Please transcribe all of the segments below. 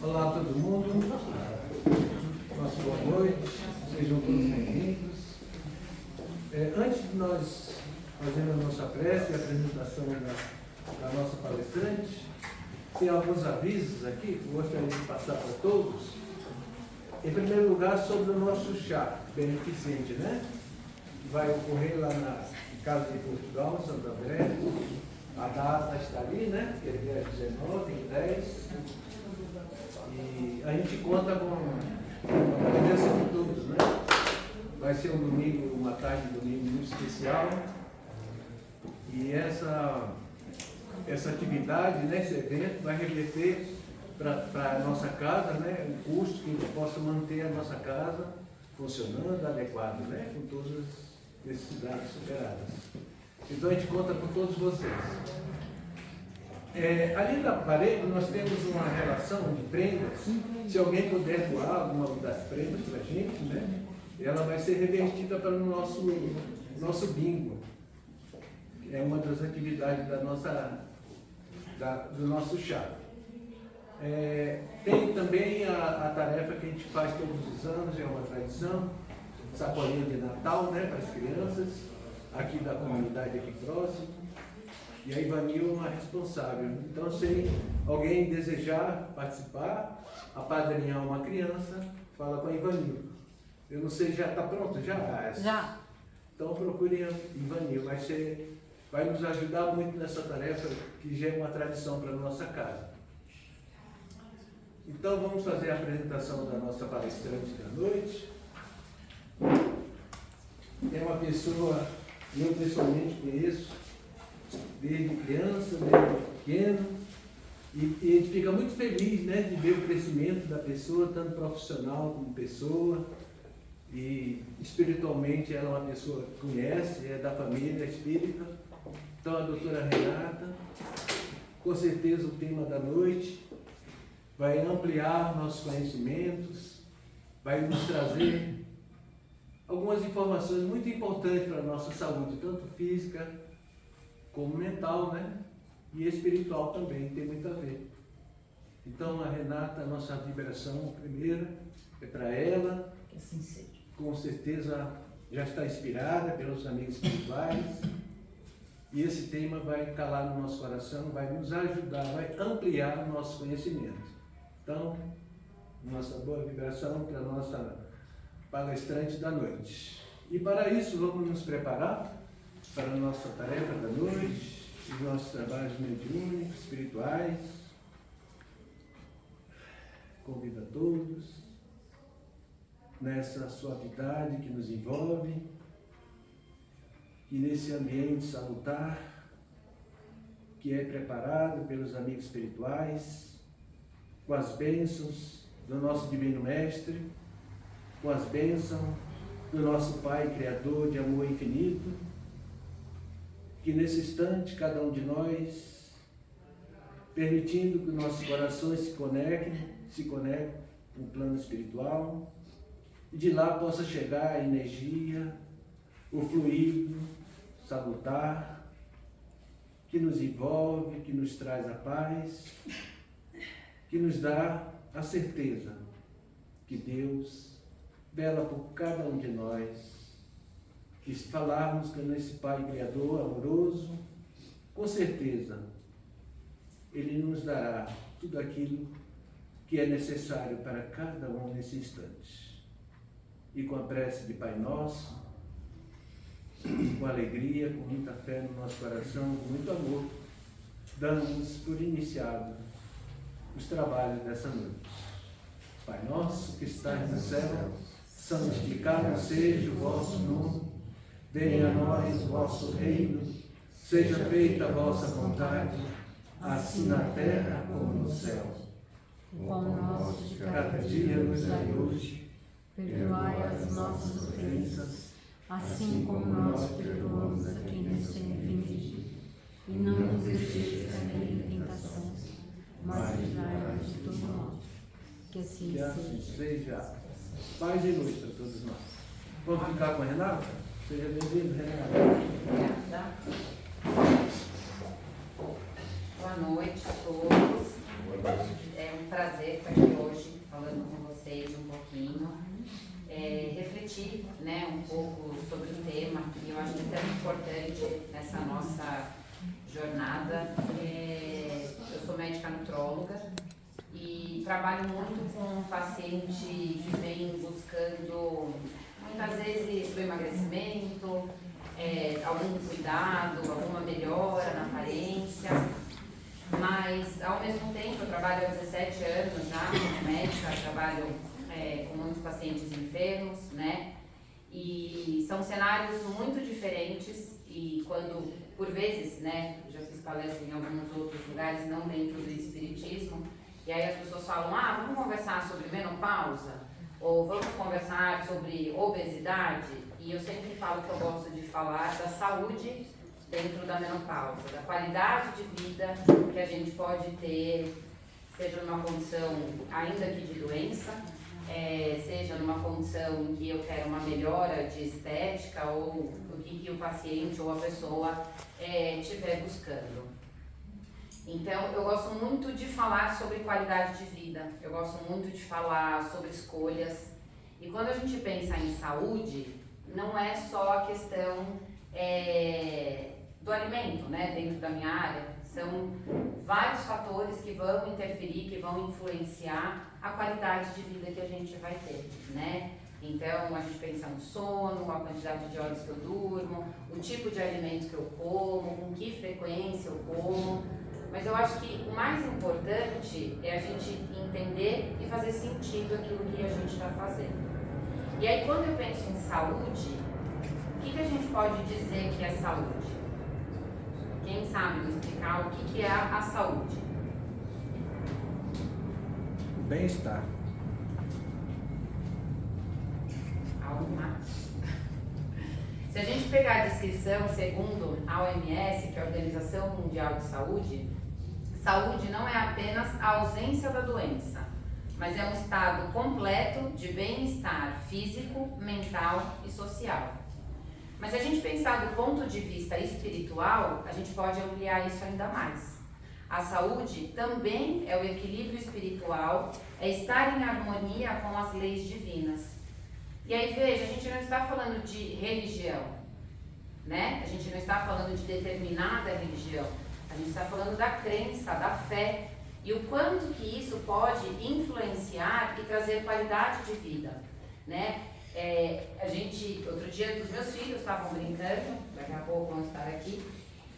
Olá a todo mundo, nossa boa noite, sejam todos bem-vindos. Antes de nós fazermos a nossa prece e a apresentação da nossa palestrante, tem alguns avisos aqui que eu gostaria de passar para todos. Em primeiro lugar, sobre o nosso chá beneficente, né? Que vai ocorrer lá na Casa de Portugal, Santo André. A data está ali, né? Que é dia 19, 10. E a gente conta com a presença de todos, né? Vai ser um domingo, uma tarde de domingo muito especial. E essa atividade, né, esse evento, vai reverter para a nossa casa, né? Um custo que a gente possa manter a nossa casa funcionando adequado, né? Com todas as necessidades superadas. Então a gente conta com todos vocês. Ali na parede nós temos uma relação de prendas. Se alguém puder doar alguma das prendas para a gente, né, ela vai ser revertida para o nosso bingo. É uma das atividades do nosso chá. Tem também a tarefa que a gente faz todos os anos, é uma tradição, sacolinha de Natal, né, para as crianças, aqui da comunidade aqui próximo. E a Ivanil é uma responsável. Então, se alguém desejar participar, apadrinhar uma criança, fala com a Ivanil. Eu não sei, já está pronto? Já? Já. Então, procurem a Ivanil. Vai nos ajudar muito nessa tarefa, que já é uma tradição para a nossa casa. Então, vamos fazer a apresentação da nossa palestrante da noite. É uma pessoa que eu pessoalmente conheço desde criança, desde pequeno, e a gente fica muito feliz, né, de ver o crescimento da pessoa, tanto profissional como pessoa, e espiritualmente ela é uma pessoa que conhece, é da família espírita. Então a doutora Renata, com certeza o tema da noite vai ampliar nossos conhecimentos, vai nos trazer algumas informações muito importantes para a nossa saúde, tanto física como mental, né? E espiritual também, tem muito a ver. Então, a Renata, a nossa vibração primeira é para ela. Que assim seja. Com certeza já está inspirada pelos amigos espirituais. E esse tema vai calar no nosso coração, vai nos ajudar, vai ampliar o nosso conhecimento. Então, nossa boa vibração para a nossa palestrante da noite. E para isso, vamos nos preparar para a nossa tarefa da noite, os nossos trabalhos mediúnicos, espirituais. Convido a todos nessa suavidade que nos envolve, e nesse ambiente salutar que é preparado pelos amigos espirituais, com as bênçãos do nosso Divino Mestre, com as bênçãos do nosso Pai Criador de amor infinito, que nesse instante, cada um de nós, permitindo que nossos corações se conectem com o plano espiritual, e de lá possa chegar a energia, o fluido salutar, que nos envolve, que nos traz a paz, que nos dá a certeza que Deus vela por cada um de nós. E se falarmos com esse Pai Criador amoroso, com certeza Ele nos dará tudo aquilo que é necessário para cada um nesse instante. E com a prece de Pai Nosso, com alegria, com muita fé no nosso coração, com muito amor, damos por iniciado os trabalhos dessa noite. Pai Nosso que estás no céu, santificado seja o vosso nome. Venha a nós o vosso reino, seja feita a vossa vontade, assim na terra como no céu. O pão nosso de Cada dia nos dai hoje, perdoai as nossas ofensas, assim como nós perdoamos a quem nos tem ofendido. E não nos deixeis cair em tentação, mas livrai-nos de todo mal. Que assim seja. Paz e luz para todos nós. Vamos ficar com a Renata? Seja bem-vindo, Renata. Obrigada. Boa noite a todos. É um prazer estar aqui hoje falando com vocês um pouquinho, refletir, né, um pouco sobre o tema que eu acho que é tão importante nessa nossa jornada. Eu sou médica nutróloga e trabalho muito com paciente que vem buscando muitas vezes o emagrecimento, algum cuidado, alguma melhora na aparência, mas ao mesmo tempo eu trabalho há 17 anos já como médica, trabalho com muitos pacientes enfermos, né? E são cenários muito diferentes e quando, por vezes, né, já fiz palestra em alguns outros lugares, não dentro do espiritismo, e aí as pessoas falam, vamos conversar sobre menopausa, ou vamos conversar sobre obesidade, e eu sempre falo que eu gosto de falar da saúde dentro da menopausa, da qualidade de vida que a gente pode ter, seja numa condição ainda que de doença, seja numa condição em que eu quero uma melhora de estética ou o que o paciente ou a pessoa estiver buscando. Então, eu gosto muito de falar sobre qualidade de vida, eu gosto muito de falar sobre escolhas. E quando a gente pensa em saúde, não é só a questão do alimento, né, dentro da minha área. São vários fatores que vão interferir, que vão influenciar a qualidade de vida que a gente vai ter, né? Então, a gente pensa no sono, a quantidade de horas que eu durmo, o tipo de alimento que eu como, com que frequência eu como. Mas eu acho que o mais importante é a gente entender e fazer sentido aquilo que a gente está fazendo. E aí, quando eu penso em saúde, o que a gente pode dizer que é saúde? Quem sabe me explicar o que é a saúde? Bem-estar. Algo mais. Se a gente pegar a descrição segundo a OMS, que é a Organização Mundial de Saúde, saúde não é apenas a ausência da doença, mas é um estado completo de bem-estar físico, mental e social. Mas se a gente pensar do ponto de vista espiritual, a gente pode ampliar isso ainda mais. A saúde também é o equilíbrio espiritual, é estar em harmonia com as leis divinas. E aí veja, a gente não está falando de religião, né? A gente não está falando de determinada religião, a gente está falando da crença, da fé, e o quanto que isso pode influenciar e trazer qualidade de vida, né? Outro dia os meus filhos estavam brincando, daqui a pouco vão estar aqui,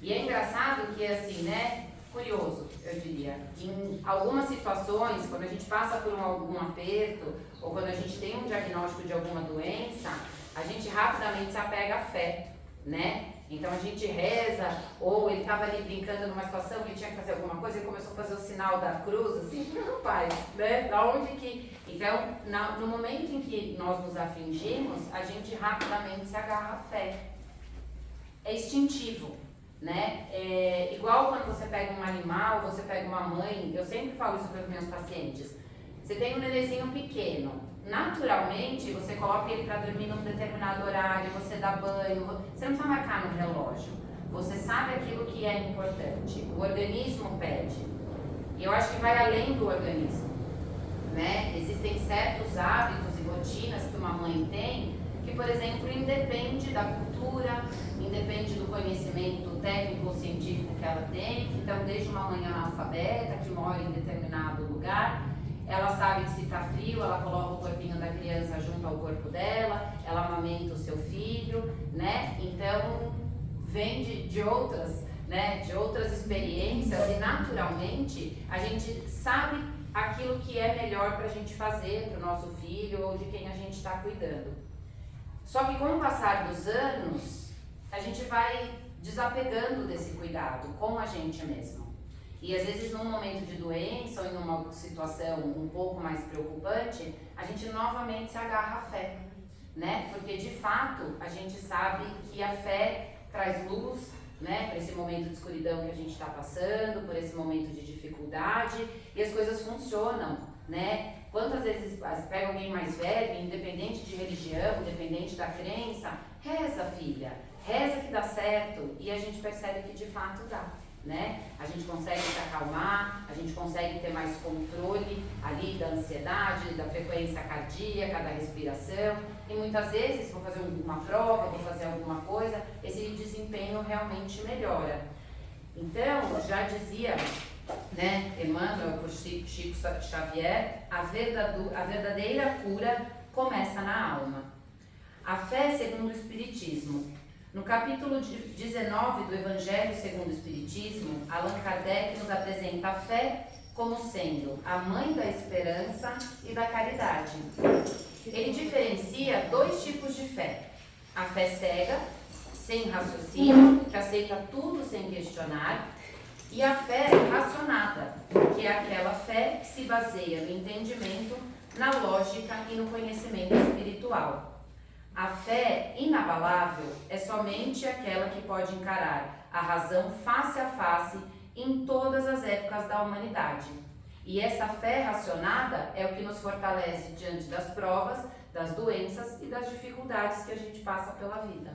e é engraçado que assim, né, curioso, eu diria, em algumas situações, quando a gente passa por algum aperto, ou quando a gente tem um diagnóstico de alguma doença, a gente rapidamente se apega à fé, né? Então a gente reza, ou ele estava ali brincando numa situação que ele tinha que fazer alguma coisa, ele começou a fazer o sinal da cruz, assim, rapaz, né? Da onde que... Então, no momento em que nós nos afligimos, a gente rapidamente se agarra à fé. É instintivo, né? Igual quando você pega um animal, você pega uma mãe, eu sempre falo isso para os meus pacientes. Você tem um nenenzinho pequeno, naturalmente você coloca ele para dormir num determinado horário, você dá banho, você não precisa marcar no relógio, você sabe aquilo que é importante, o organismo pede. E eu acho que vai além do organismo, né? Existem certos hábitos e rotinas que uma mãe tem que, por exemplo, independe da cultura, independe do conhecimento técnico ou científico que ela tem. Então, desde uma mãe analfabeta que mora em determinado lugar, ela sabe que se está frio, ela coloca o corpinho da criança junto ao corpo dela, ela amamenta o seu filho, né? Então, vem de outras, né, de outras experiências e naturalmente a gente sabe aquilo que é melhor para a gente fazer para o nosso filho ou de quem a gente está cuidando. Só que com o passar dos anos, a gente vai desapegando desse cuidado com a gente mesmo. E às vezes num momento de doença ou em uma situação um pouco mais preocupante, a gente novamente se agarra à fé, né? Porque de fato a gente sabe que a fé traz luz, né? Para esse momento de escuridão que a gente está passando, por esse momento de dificuldade, e as coisas funcionam, né? Quantas vezes pega alguém mais velho, independente de religião, independente da crença, reza, filha, reza que dá certo, e a gente percebe que de fato dá. né? A gente consegue se acalmar, a gente consegue ter mais controle ali da ansiedade, da frequência cardíaca, da respiração. E muitas vezes, vou fazer uma prova, vou fazer alguma coisa, esse desempenho realmente melhora. Então, já dizia, né, Emmanuel, por Chico Xavier, a verdadeira cura começa na alma. A fé segundo o Espiritismo. No capítulo 19 do Evangelho segundo o Espiritismo, Allan Kardec nos apresenta a fé como sendo a mãe da esperança e da caridade. Ele diferencia 2 tipos de fé: a fé cega, sem raciocínio, que aceita tudo sem questionar, e a fé racionada, que é aquela fé que se baseia no entendimento, na lógica e no conhecimento espiritual. A fé inabalável é somente aquela que pode encarar a razão face a face em todas as épocas da humanidade. E essa fé racionada é o que nos fortalece diante das provas, das doenças e das dificuldades que a gente passa pela vida.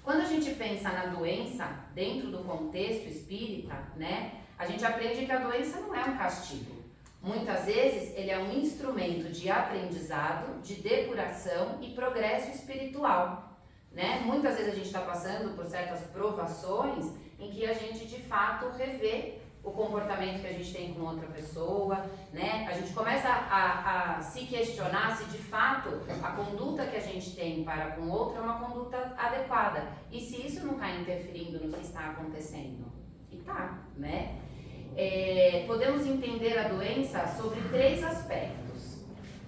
Quando a gente pensa na doença dentro do contexto espírita, né, a gente aprende que a doença não é um castigo. Muitas vezes ele é um instrumento de aprendizado, de depuração e progresso espiritual, né? Muitas vezes a gente está passando por certas provações em que a gente de fato revê o comportamento que a gente tem com outra pessoa, né? A gente começa a se questionar se de fato a conduta que a gente tem para com outra é uma conduta adequada e se isso não está interferindo no que está acontecendo. E tá, né? Podemos entender a doença sobre 3 aspectos: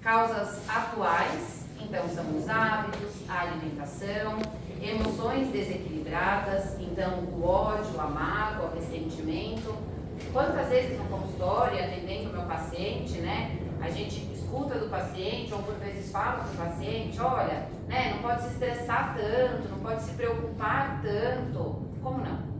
causas atuais, então são os hábitos, a alimentação, emoções desequilibradas, então o ódio, a mágoa, o ressentimento. Quantas vezes no consultório, atendendo o meu paciente, né, a gente escuta do paciente ou por vezes fala para o paciente, olha, né, não pode se estressar tanto, não pode se preocupar tanto. Como não?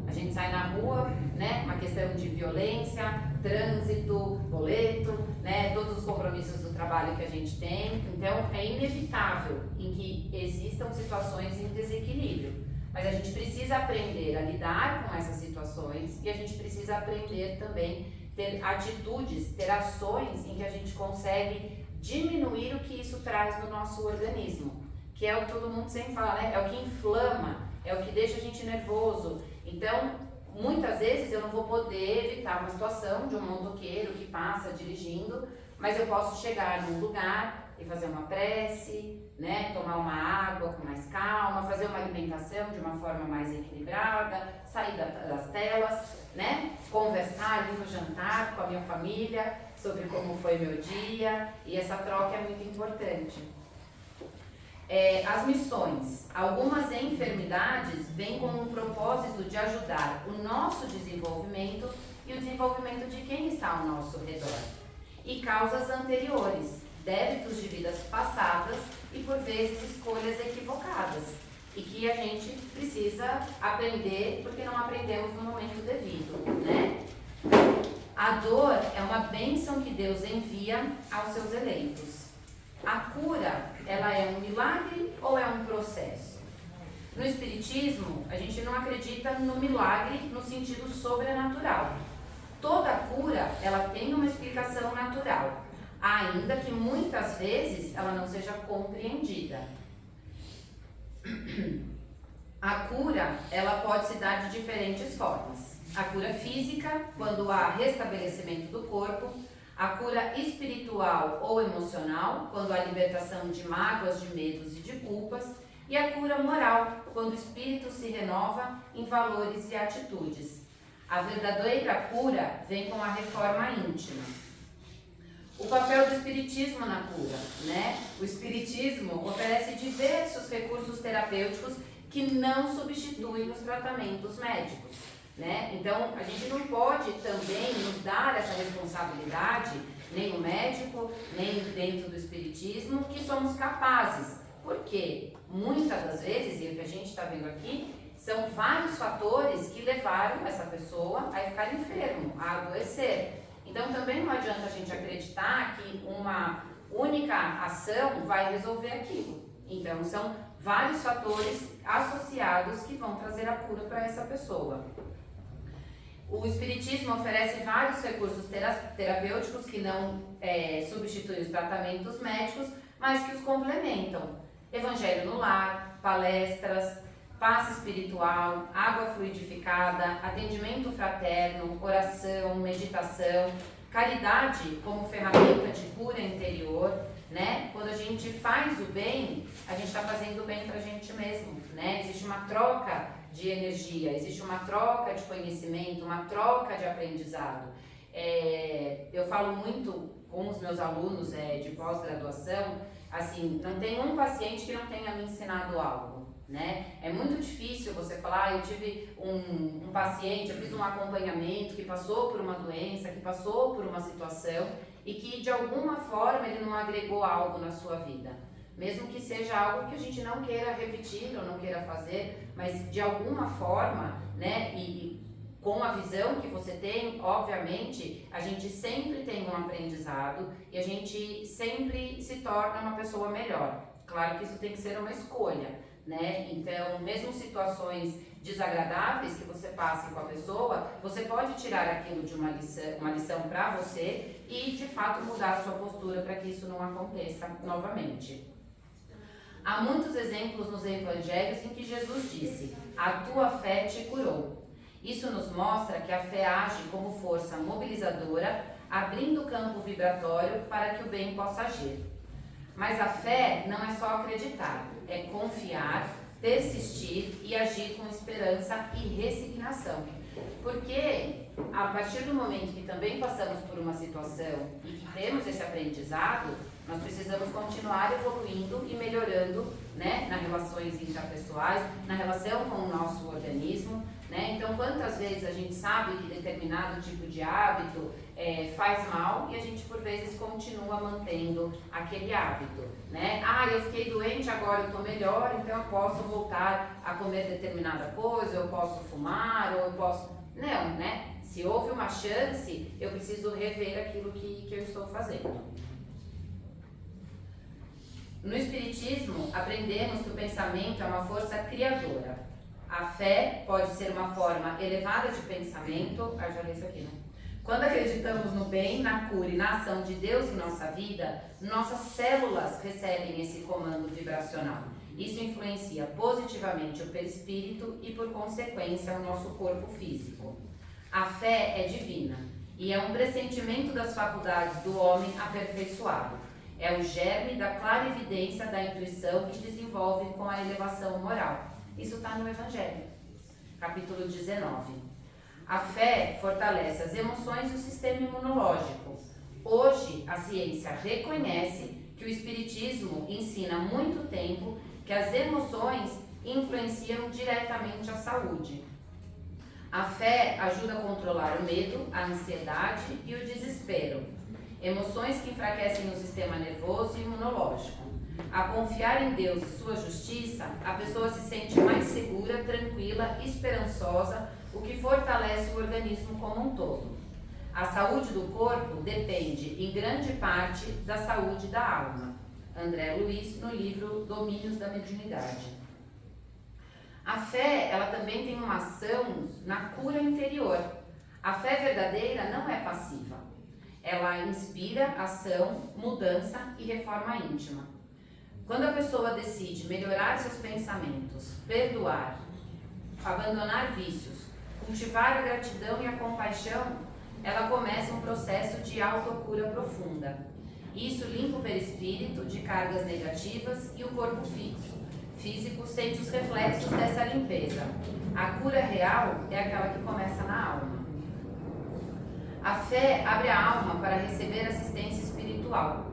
A gente sai na rua, né, uma questão de violência, trânsito, boleto, né, todos os compromissos do trabalho que a gente tem. Então, é inevitável em que existam situações em desequilíbrio. Mas a gente precisa aprender a lidar com essas situações e a gente precisa aprender também ter atitudes, ter ações em que a gente consegue diminuir o que isso traz no nosso organismo. Que é o que todo mundo sempre fala, né? É o que inflama, é o que deixa a gente nervoso. Então, muitas vezes eu não vou poder evitar uma situação de um motoqueiro que passa dirigindo, mas eu posso chegar num lugar e fazer uma prece, né, tomar uma água com mais calma, fazer uma alimentação de uma forma mais equilibrada, sair das telas, né, conversar ali no jantar com a minha família sobre como foi meu dia, e essa troca é muito importante. As missões. Algumas enfermidades vêm com o propósito de ajudar o nosso desenvolvimento e o desenvolvimento de quem está ao nosso redor. E causas anteriores, débitos de vidas passadas e por vezes escolhas equivocadas. E que a gente precisa aprender porque não aprendemos no momento devido, né? A dor é uma bênção que Deus envia aos seus eleitos. A cura, ela é um milagre ou é um processo? No Espiritismo, a gente não acredita no milagre no sentido sobrenatural. Toda cura, ela tem uma explicação natural, ainda que muitas vezes ela não seja compreendida. A cura, ela pode se dar de diferentes formas. A cura física, quando há restabelecimento do corpo. A cura espiritual ou emocional, quando há libertação de mágoas, de medos e de culpas. E a cura moral, quando o espírito se renova em valores e atitudes. A verdadeira cura vem com a reforma íntima. O papel do espiritismo na cura, né? O espiritismo oferece diversos recursos terapêuticos que não substituem os tratamentos médicos, né? Então, a gente não pode também nos dar essa responsabilidade, nem o médico, nem dentro do espiritismo, que somos capazes. Porque muitas das vezes, e o que a gente está vendo aqui, são vários fatores que levaram essa pessoa a ficar enfermo, a adoecer. Então, também não adianta a gente acreditar que uma única ação vai resolver aquilo. Então, são vários fatores associados que vão trazer a cura para essa pessoa. O Espiritismo oferece vários recursos terapêuticos que não substituem os tratamentos médicos, mas que os complementam. Evangelho no lar, palestras, passe espiritual, água fluidificada, atendimento fraterno, oração, meditação, caridade como ferramenta de cura interior, né? Quando a gente faz o bem, a gente está fazendo o bem para a gente mesmo, né? Existe uma troca de energia, existe uma troca de conhecimento, uma troca de aprendizado. Eu falo muito com os meus alunos de pós-graduação, assim, não tem um paciente que não tenha me ensinado algo, né? É muito difícil você falar, eu tive um paciente, eu fiz um acompanhamento que passou por uma doença, que passou por uma situação e que de alguma forma ele não agregou algo na sua vida. Mesmo que seja algo que a gente não queira repetir ou não queira fazer, mas de alguma forma, né, e com a visão que você tem, obviamente, a gente sempre tem um aprendizado e a gente sempre se torna uma pessoa melhor. Claro que isso tem que ser uma escolha, né? Então, mesmo situações desagradáveis que você passe com a pessoa, você pode tirar aquilo de uma lição para você e, de fato, mudar a sua postura para que isso não aconteça novamente. Há muitos exemplos nos evangelhos em que Jesus disse: "A tua fé te curou". Isso nos mostra que a fé age como força mobilizadora, abrindo o campo vibratório para que o bem possa agir. Mas a fé não é só acreditar, é confiar, persistir e agir com esperança e resignação. Porque a partir do momento que também passamos por uma situação e que temos esse aprendizado, nós precisamos continuar evoluindo e melhorando, né, nas relações interpessoais, na relação com o nosso organismo, né? Então, quantas vezes a gente sabe que determinado tipo de hábito faz mal e a gente, por vezes, continua mantendo aquele hábito, né? Eu fiquei doente, agora eu estou melhor, então eu posso voltar a comer determinada coisa, eu posso fumar, ou eu posso... Não, né? Se houve uma chance, eu preciso rever aquilo que eu estou fazendo. No Espiritismo, aprendemos que o pensamento é uma força criadora. A fé pode ser uma forma elevada de pensamento. Já li isso aqui, né? Quando acreditamos no bem, na cura e na ação de Deus em nossa vida, nossas células recebem esse comando vibracional. Isso influencia positivamente o perispírito e, por consequência, o nosso corpo físico. A fé é divina e é um pressentimento das faculdades do homem aperfeiçoado. É o germe da clarividência da intuição que desenvolve com a elevação moral. Isso está no Evangelho, capítulo 19. A fé fortalece as emoções e o sistema imunológico. Hoje, a ciência reconhece que o Espiritismo ensina há muito tempo que as emoções influenciam diretamente a saúde. A fé ajuda a controlar o medo, a ansiedade e o desespero, emoções que enfraquecem o sistema nervoso e imunológico. A confiar em Deus e sua justiça, a pessoa se sente mais segura, tranquila, esperançosa, o que fortalece o organismo como um todo. A saúde do corpo depende, em grande parte, da saúde da alma. André Luiz, no livro Domínios da Mediunidade. A fé, ela também tem uma ação na cura interior. A fé verdadeira não é passiva. Ela inspira ação, mudança e reforma íntima. Quando a pessoa decide melhorar seus pensamentos, perdoar, abandonar vícios, cultivar a gratidão e a compaixão, ela começa um processo de autocura profunda. Isso limpa o perispírito de cargas negativas e o corpo físico sente os reflexos dessa limpeza. A cura real é aquela que começa na alma. A fé abre a alma para receber assistência espiritual.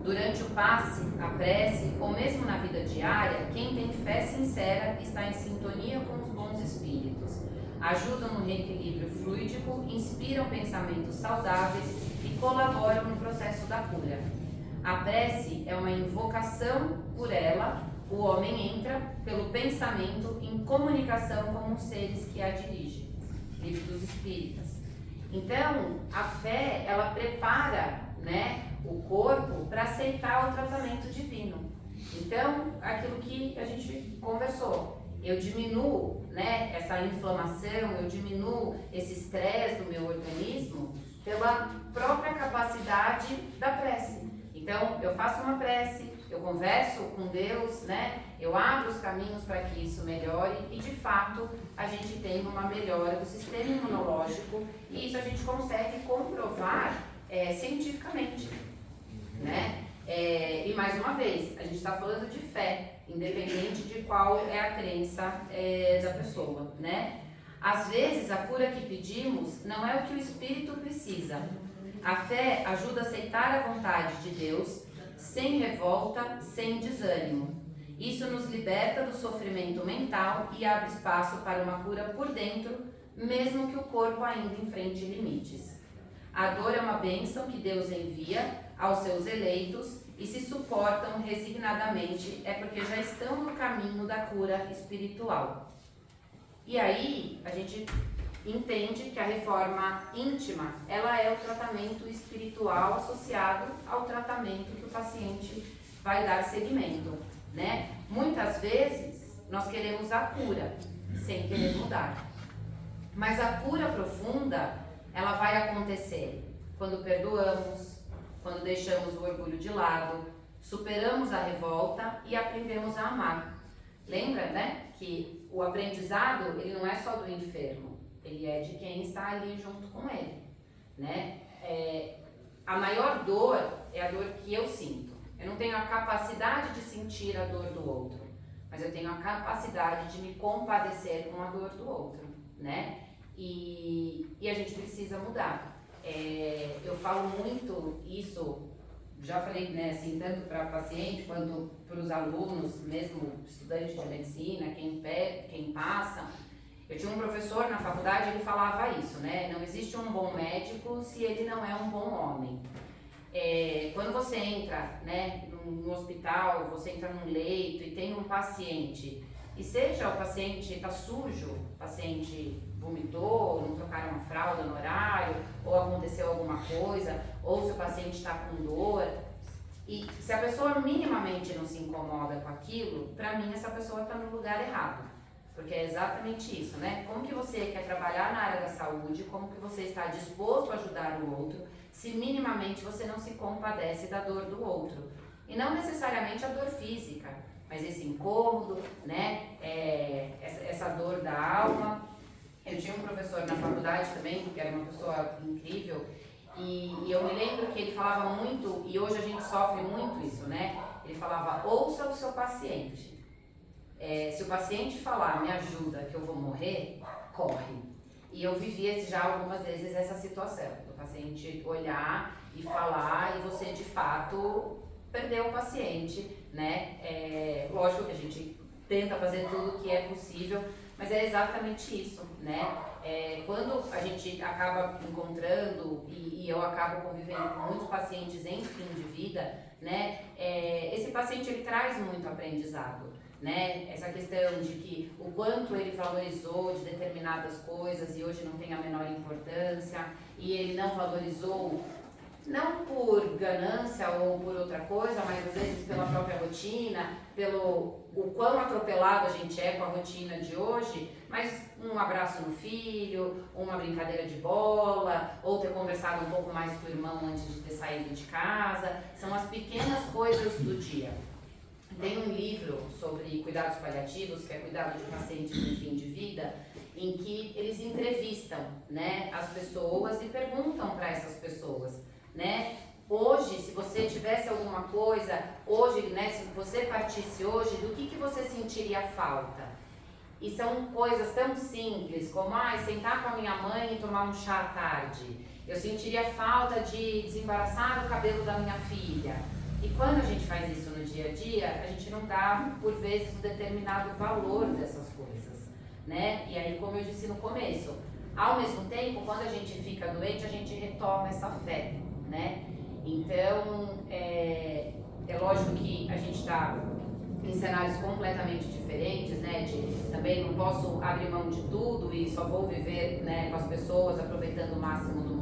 Durante o passe, a prece ou mesmo na vida diária, quem tem fé sincera está em sintonia com os bons espíritos. Ajudam no reequilíbrio fluídico, inspiram pensamentos saudáveis e colaboram no processo da cura. A prece é uma invocação, por ela, o homem entra, pelo pensamento, em comunicação com os seres que a dirigem. Livro dos Espíritas. Então, a fé, ela prepara, né, o corpo para aceitar o tratamento divino. Então, aquilo que a gente conversou, eu diminuo, né, essa inflamação, eu diminuo esse estresse do meu organismo pela própria capacidade da prece. Então, eu faço uma prece, eu converso com Deus, né, eu abro os caminhos para que isso melhore e, de fato, a gente tem uma melhora do sistema imunológico e isso a gente consegue comprovar cientificamente, né? E mais uma vez, a gente está falando de fé, independente de qual é a crença da pessoa, né? Às vezes, a cura que pedimos não é o que o espírito precisa. A fé ajuda a aceitar a vontade de Deus, sem revolta, sem desânimo. Isso nos liberta do sofrimento mental e abre espaço para uma cura por dentro, mesmo que o corpo ainda enfrente limites. A dor é uma bênção que Deus envia aos seus eleitos e se suportam resignadamente é porque já estão no caminho da cura espiritual. E aí a gente entende que a reforma íntima, ela é o tratamento espiritual associado ao tratamento que o paciente vai dar seguimento, né? Muitas vezes nós queremos a cura sem querer mudar, mas a cura profunda, ela vai acontecer quando perdoamos, quando deixamos o orgulho de lado, superamos a revolta e aprendemos a amar. Lembra, né, que o aprendizado, ele não é só do enfermo, ele é de quem está ali junto com ele, né? A maior dor é a dor que eu sinto. Eu não tenho a capacidade de sentir a dor do outro, mas eu tenho a capacidade de me compadecer com a dor do outro, né? E a gente precisa mudar. Eu falo muito isso, já falei, né, assim, tanto para paciente quanto para os alunos, mesmo estudantes de medicina, quem passa. Eu tinha um professor na faculdade, ele falava isso, né? Não existe um bom médico se ele não é um bom homem. Quando você entra, né, num hospital, você entra num leito e tem um paciente, e seja o paciente está sujo, o paciente vomitou, não trocaram uma fralda no horário, ou aconteceu alguma coisa, ou se o paciente está com dor, e se a pessoa minimamente não se incomoda com aquilo, para mim essa pessoa está no lugar errado. Porque é exatamente isso, né? Como que você quer trabalhar na área da saúde, como que você está disposto a ajudar o outro, se minimamente você não se compadece da dor do outro. E não necessariamente a dor física, mas esse incômodo, né? Essa dor da alma. Eu tinha um professor na faculdade também, que era uma pessoa incrível, e eu me lembro que ele falava muito, e hoje a gente sofre muito isso, né? Ele falava, ouça o seu paciente. Se o paciente falar, me ajuda que eu vou morrer, corre. E eu vivia já algumas vezes essa situação, do paciente olhar e falar e você de fato perdeu o paciente, né? Lógico que a gente tenta fazer tudo o que é possível, mas é exatamente isso, né? Quando a gente acaba encontrando e eu acabo convivendo com muitos pacientes em fim de vida, né? Esse paciente ele traz muito aprendizado. Né? Essa questão de que o quanto ele valorizou de determinadas coisas e hoje não tem a menor importância, e ele não valorizou não por ganância ou por outra coisa, mas às vezes pela própria rotina, pelo o quão atropelado a gente é com a rotina de hoje, mas um abraço no filho, uma brincadeira de bola, ou ter conversado um pouco mais com o irmão antes de ter saído de casa, são as pequenas coisas do dia. Tem um livro sobre cuidados paliativos, que é cuidado de pacientes em fim de vida, em que eles entrevistam, né, as pessoas e perguntam para essas pessoas, né, hoje, se você tivesse alguma coisa, hoje, né, se você partisse hoje, do que você sentiria falta? E são coisas tão simples como, sentar com a minha mãe e tomar um chá à tarde. Eu sentiria falta de desembaraçar o cabelo da minha filha. E quando a gente faz isso no dia a dia, a gente não dá, por vezes, um determinado valor dessas coisas, né? E aí, como eu disse no começo, ao mesmo tempo, quando a gente fica doente, a gente retoma essa fé, né? Então, é lógico que a gente está em cenários completamente diferentes, né? Também não posso abrir mão de tudo e só vou viver, né, com as pessoas, aproveitando o máximo do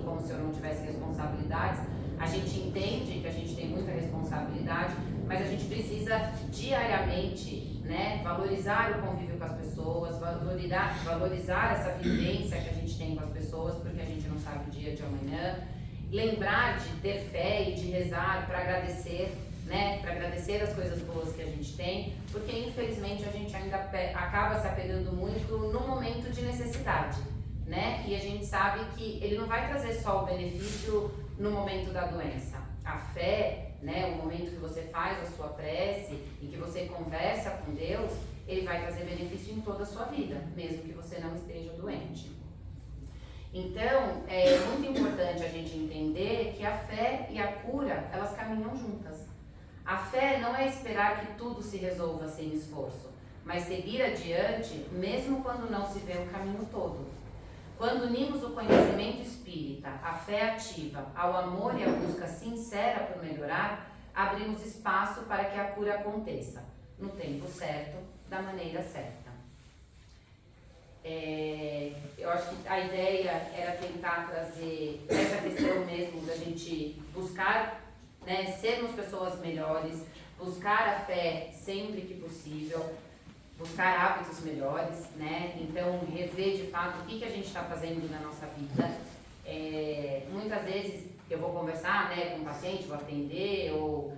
como se eu não tivesse responsabilidades. A gente entende que a gente tem muita responsabilidade, mas a gente precisa diariamente, né, valorizar o convívio com as pessoas, valorizar essa vivência que a gente tem com as pessoas, porque a gente não sabe o dia de amanhã, lembrar de ter fé e de rezar para agradecer, né, para agradecer as coisas boas que a gente tem, porque infelizmente a gente ainda acaba se apegando muito no momento de necessidade, né, e a gente sabe que ele não vai trazer só o benefício no momento da doença. A fé, né, o momento que você faz a sua prece e que você conversa com Deus, ele vai trazer benefício em toda a sua vida, mesmo que você não esteja doente. Então, é muito importante a gente entender que a fé e a cura, elas caminham juntas. A fé não é esperar que tudo se resolva sem esforço, mas seguir adiante mesmo quando não se vê o caminho todo. Quando unimos o conhecimento espírita, a fé ativa, ao amor e à busca sincera por melhorar, abrimos espaço para que a cura aconteça, no tempo certo, da maneira certa. Eu acho que a ideia era tentar trazer essa questão mesmo da gente buscar, né, sermos pessoas melhores, buscar a fé sempre que possível, buscar hábitos melhores, né? Então, rever de fato o que a gente está fazendo na nossa vida. Muitas vezes eu vou conversar, né, com um paciente, vou atender, ou...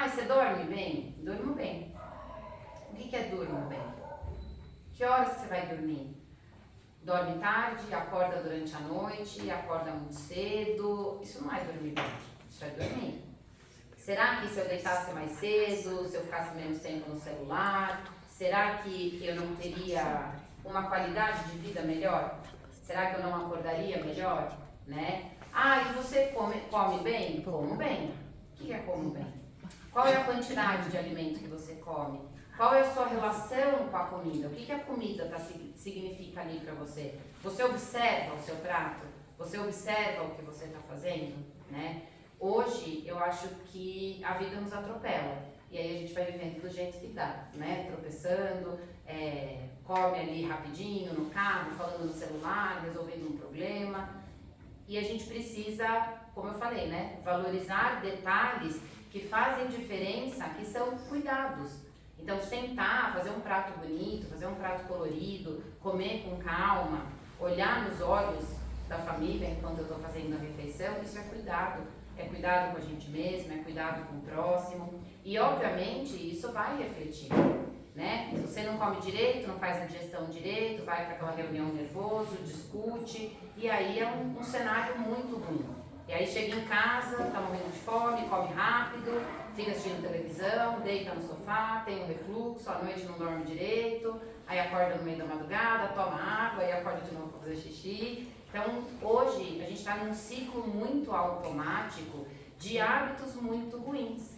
você dorme bem? Durmo bem. O que é durmo bem? Que horas você vai dormir? Dorme tarde, acorda durante a noite, acorda muito cedo. Isso não é dormir bem, isso é dormir. Será que se eu deitasse mais cedo, se eu ficasse menos tempo no celular... Será que eu não teria uma qualidade de vida melhor? Será que eu não acordaria melhor? Né? E você come bem? Como bem. O que é como bem? Qual é a quantidade de alimento que você come? Qual é a sua relação com a comida? O que a comida significa ali para você? Você observa o seu prato? Você observa o que você está fazendo? Né? Hoje, eu acho que a vida nos atropela. E aí a gente vai vivendo do jeito que dá, né? Tropeçando, come ali rapidinho no carro, falando no celular, resolvendo um problema. E a gente precisa, como eu falei, né? Valorizar detalhes que fazem diferença, que são cuidados. Então, sentar, fazer um prato bonito, fazer um prato colorido, comer com calma, olhar nos olhos da família enquanto eu estou fazendo a refeição, isso é cuidado. É cuidado com a gente mesmo, é cuidado com o próximo. E, obviamente, isso vai refletir, né? Se você não come direito, não faz a digestão direito, vai para aquela reunião nervoso, discute, e aí é um cenário muito ruim. E aí chega em casa, tá morrendo de fome, come rápido, fica assistindo televisão, deita no sofá, tem um refluxo, à noite não dorme direito, aí acorda no meio da madrugada, toma água, aí acorda de novo para fazer xixi. Então, hoje, a gente está num ciclo muito automático de hábitos muito ruins.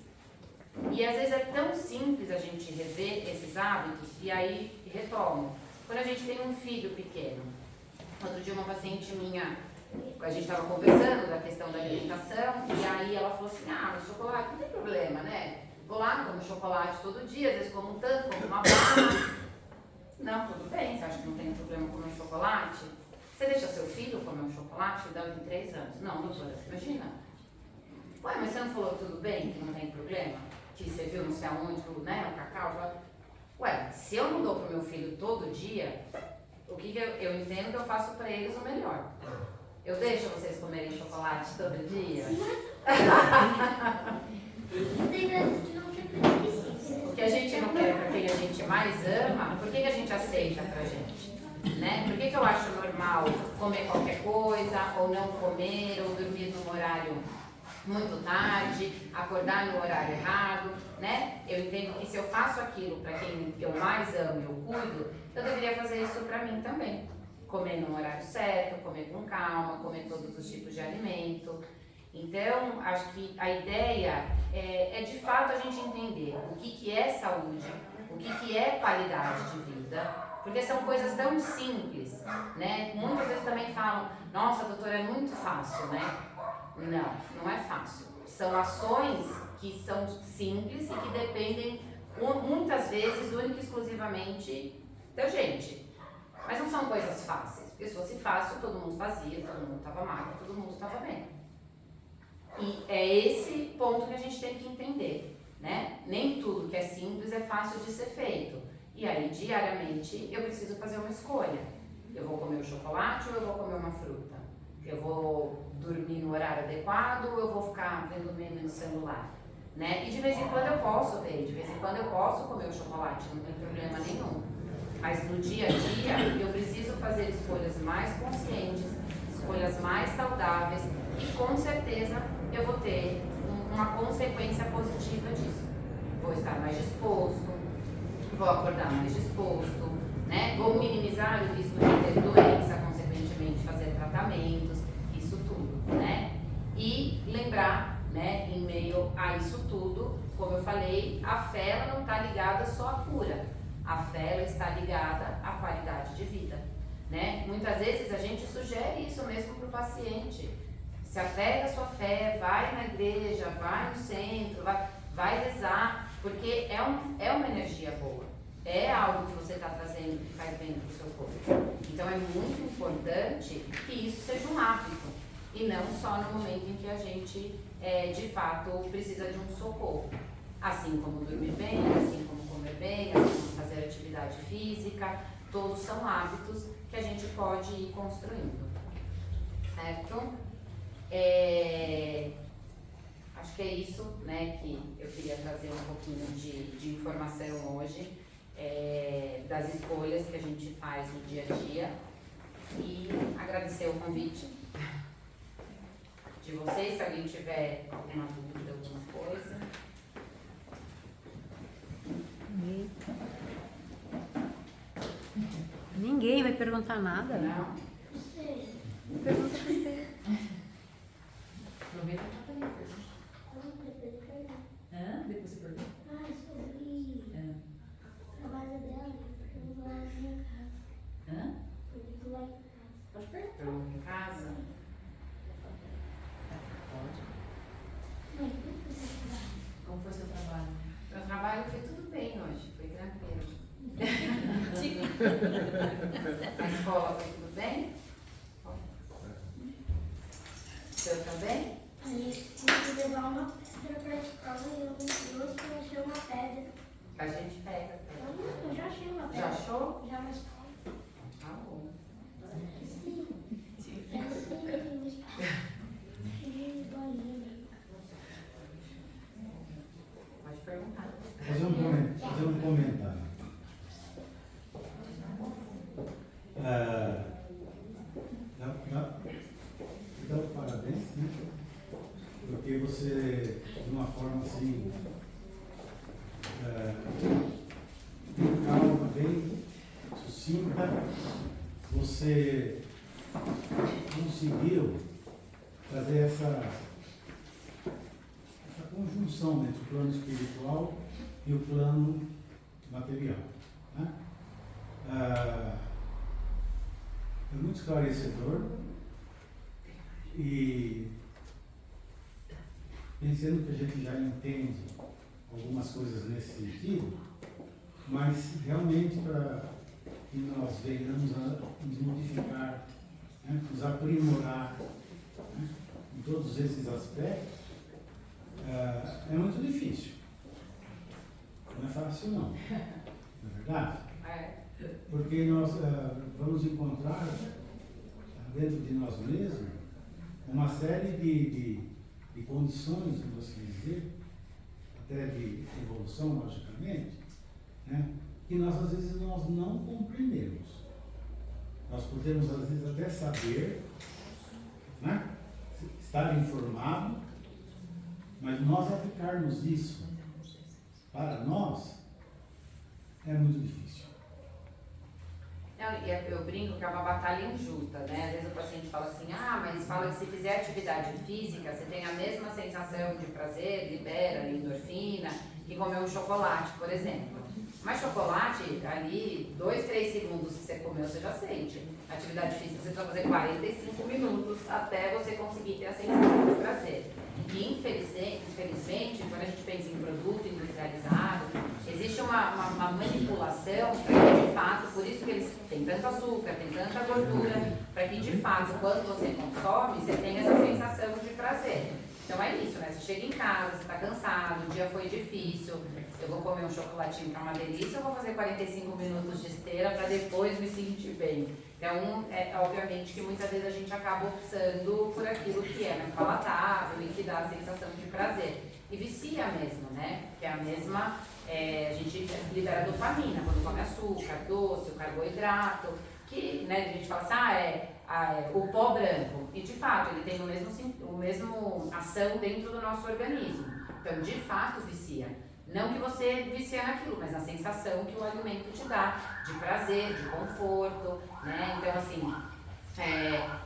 E às vezes é tão simples a gente rever esses hábitos, e aí retomo. Quando a gente tem um filho pequeno, outro dia uma paciente minha, a gente estava conversando da questão da alimentação, e aí ela falou assim, mas chocolate não tem problema, né? Vou lá, como chocolate todo dia, às vezes como um tanto, como uma barra. Não, tudo bem, você acha que não tem problema comer chocolate? Você deixa seu filho comer um chocolate, dá de 3 anos? Não, doutora, imagina. Mas você não falou tudo bem, que não tem problema? Que você viu não sei aonde, né, o cacau? Se eu não dou pro meu filho todo dia, o que eu entendo que eu faço para eles o melhor. Eu deixo vocês comerem chocolate todo dia? O que a gente não quer para quem a gente mais ama, por que a gente aceita pra gente? Né? Por que eu acho normal comer qualquer coisa, ou não comer, ou dormir num horário muito tarde, acordar no horário errado, né? Eu entendo que se eu faço aquilo para quem eu mais amo e eu cuido, eu deveria fazer isso para mim também. Comer no horário certo, comer com calma, comer todos os tipos de alimento. Então, acho que a ideia é de fato a gente entender o que é saúde, o que é qualidade de vida, porque são coisas tão simples, né? Muitas vezes também falam, nossa, doutora, é muito fácil, né? Não, não é fácil. São ações que são simples e que dependem, muitas vezes, única e exclusivamente da gente. Mas não são coisas fáceis, porque se fosse fácil, todo mundo fazia, todo mundo estava magro, todo mundo estava bem. E é esse ponto que a gente tem que entender. né? Nem tudo que é simples é fácil de ser feito. E aí, diariamente, eu preciso fazer uma escolha. Eu vou comer o chocolate ou eu vou comer uma fruta? Eu vou dormir no horário adequado ou eu vou ficar vendo meme no celular? Né? E de vez em quando eu posso ver, de vez em quando eu posso comer o chocolate, não tem problema nenhum. Mas no dia a dia, eu preciso fazer escolhas mais conscientes, escolhas mais saudáveis e com certeza eu vou ter uma consequência positiva disso. Vou estar mais disposto, vou acordar mais disposto, né? Vou minimizar o risco de ter doença, consequentemente fazer tratamentos, isso tudo, né? E lembrar, né, em meio a isso tudo, como eu falei, a fé ela não está ligada só à cura, a fé ela está ligada à qualidade de vida, né? Muitas vezes a gente sugere isso mesmo para o paciente, se apega à sua fé, vai na igreja, vai no centro, vai rezar, porque é uma energia boa, é algo que você está trazendo que faz bem para o seu corpo. Então é muito importante que isso seja um hábito e não só no momento em que a gente de fato precisa de um socorro. Assim como dormir bem, assim como comer bem, assim como fazer atividade física, todos são hábitos que a gente pode ir construindo, certo? Acho que é isso, né, que eu queria trazer um pouquinho de informação hoje, das escolhas que a gente faz no dia a dia e agradecer o convite de vocês, se alguém tiver alguma dúvida, alguma coisa. Ninguém vai perguntar nada. Não? Pergunta pra você. Aproveita para fazer pergunta. Depois você pergunta. Sobre a trabalho dela, eu vou lá na minha casa. Eu vou lá em casa. Pode perguntar. Pergunta em casa. Pode. Mãe, como que você trabalha? Como foi seu trabalho? Meu trabalho foi tudo bem hoje, foi tranquilo. A escola foi tudo bem? O seu também? Aí tinha que levar uma pedra pra escola e eu me trouxe pra achar uma pedra. A gente pega. Eu já achei uma pedra. Já achou? Já, mas Tá bom. sim. É assim, mas de bolinha. Pode perguntar. Fazer um comentário. Dá parabéns, né? Porque você, de uma forma assim, calma, bem sucinta, você conseguiu trazer essa conjunção entre o plano espiritual e o plano material, né? É muito esclarecedor e pensando que a gente já entende algumas coisas nesse sentido, mas realmente para que nós venhamos a nos modificar, né, nos aprimorar, né, em todos esses aspectos, é muito difícil. Não é fácil não, não é verdade? Porque nós vamos encontrar dentro de nós mesmos uma série de condições, vamos assim dizer, até de evolução, logicamente, né, que nós às vezes nós não compreendemos. Nós podemos às vezes até saber, né, estar informado, mas nós aplicarmos isso para nós é muito difícil. Não, e eu brinco que é uma batalha injusta, né? Às vezes o paciente fala assim, mas fala que se fizer atividade física, você tem a mesma sensação de prazer, libera endorfina, que comer um chocolate, por exemplo. Mas chocolate, ali, 2, 3 segundos que você comeu, você já sente. Atividade física, você precisa fazer 45 minutos até você conseguir ter a sensação de prazer. E infelizmente, quando a gente pensa em produto industrializado, existe uma manipulação para que de fato, por isso que eles têm tanto açúcar, tem tanta gordura, para que de fato, quando você consome, você tenha essa sensação de prazer. Então é isso, né? Você chega em casa, você está cansado, o dia foi foi difícil, eu vou comer um chocolatinho que é uma delícia, eu vou fazer 45 minutos de esteira para depois me sentir bem. Então, obviamente que muitas vezes a gente acaba optando por aquilo que é mais palatável e que dá a sensação de prazer. E vicia mesmo, né? Que é a mesma, a gente libera dopamina quando come açúcar, doce, o carboidrato, que, né, a gente fala assim, o pó branco. E de fato, ele tem o mesmo ação dentro do nosso organismo. Então, de fato, vicia. Não que você vicia naquilo, mas na sensação que o alimento te dá, de prazer, de conforto, né? Então, assim,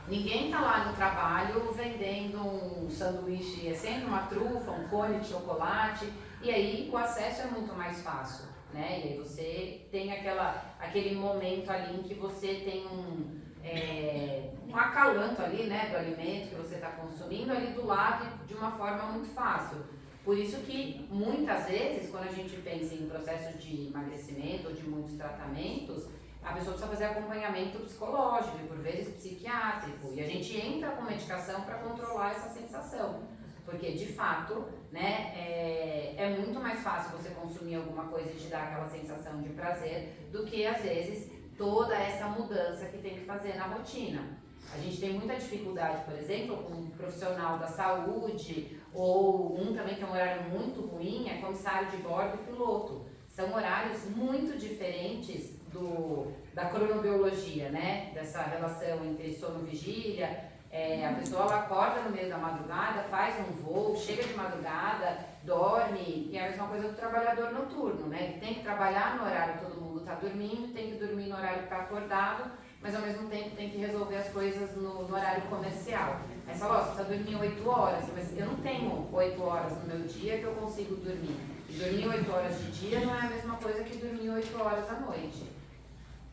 ninguém tá lá no trabalho vendendo um sanduíche, é sempre uma trufa, um cone de chocolate, e aí o acesso é muito mais fácil, né? E aí você tem aquele momento ali em que você tem um acalanto ali, né, do alimento que você está consumindo ali do lado de uma forma muito fácil. Por isso que, muitas vezes, quando a gente pensa em processo de emagrecimento ou de muitos tratamentos, a pessoa precisa fazer acompanhamento psicológico e, por vezes, psiquiátrico. E a gente entra com medicação para controlar essa sensação. Porque, de fato, né, é muito mais fácil você consumir alguma coisa e te dar aquela sensação de prazer do que, às vezes, toda essa mudança que tem que fazer na rotina. A gente tem muita dificuldade, por exemplo, com um profissional da saúde, ou um também que é um horário muito ruim, é comissário de bordo e piloto. São horários muito diferentes da cronobiologia, né? Dessa relação entre sono e vigília. A pessoa ela acorda no meio da madrugada, faz um voo, chega de madrugada, dorme, e é a mesma coisa do trabalhador noturno, né? Ele tem que trabalhar no horário que todo mundo está dormindo, tem que dormir no horário que está acordado, mas ao mesmo tempo tem que resolver as coisas no horário comercial. Aí você fala, você precisa dormir 8 horas, mas eu não tenho 8 horas no meu dia que eu consigo dormir. E dormir 8 horas de dia não é a mesma coisa que dormir 8 horas à noite.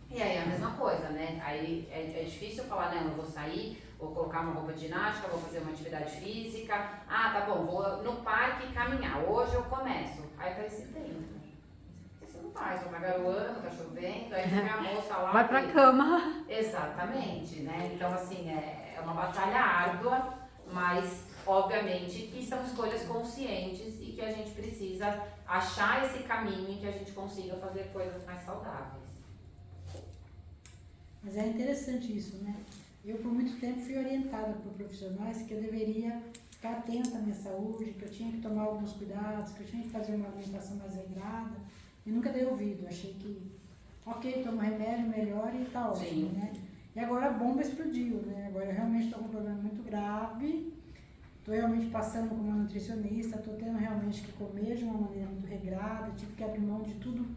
E aí é a mesma coisa, né? Aí é difícil falar, não, eu vou sair, vou colocar uma roupa de ginástica, vou fazer uma atividade física. Ah, tá bom, vou no parque caminhar, hoje eu começo. Aí parece que tem. Você não faz, tá garoando, tá chovendo, aí fica a moça lá. Vai pra cama. Exatamente, né? Então, assim, é uma batalha árdua, mas obviamente que são escolhas conscientes e que a gente precisa achar esse caminho em que a gente consiga fazer coisas mais saudáveis. Mas é interessante isso, né? Eu, por muito tempo, fui orientada por profissionais que eu deveria ficar atenta à minha saúde, que eu tinha que tomar alguns cuidados, que eu tinha que fazer uma alimentação mais regrada, e nunca dei ouvido. Achei que, ok, tomo remédio, melhora e tá ótimo, né? E agora a bomba explodiu, né? Agora eu realmente estou com um problema muito grave, estou realmente passando com uma nutricionista, estou tendo realmente que comer de uma maneira muito regrada, tive que abrir mão de tudo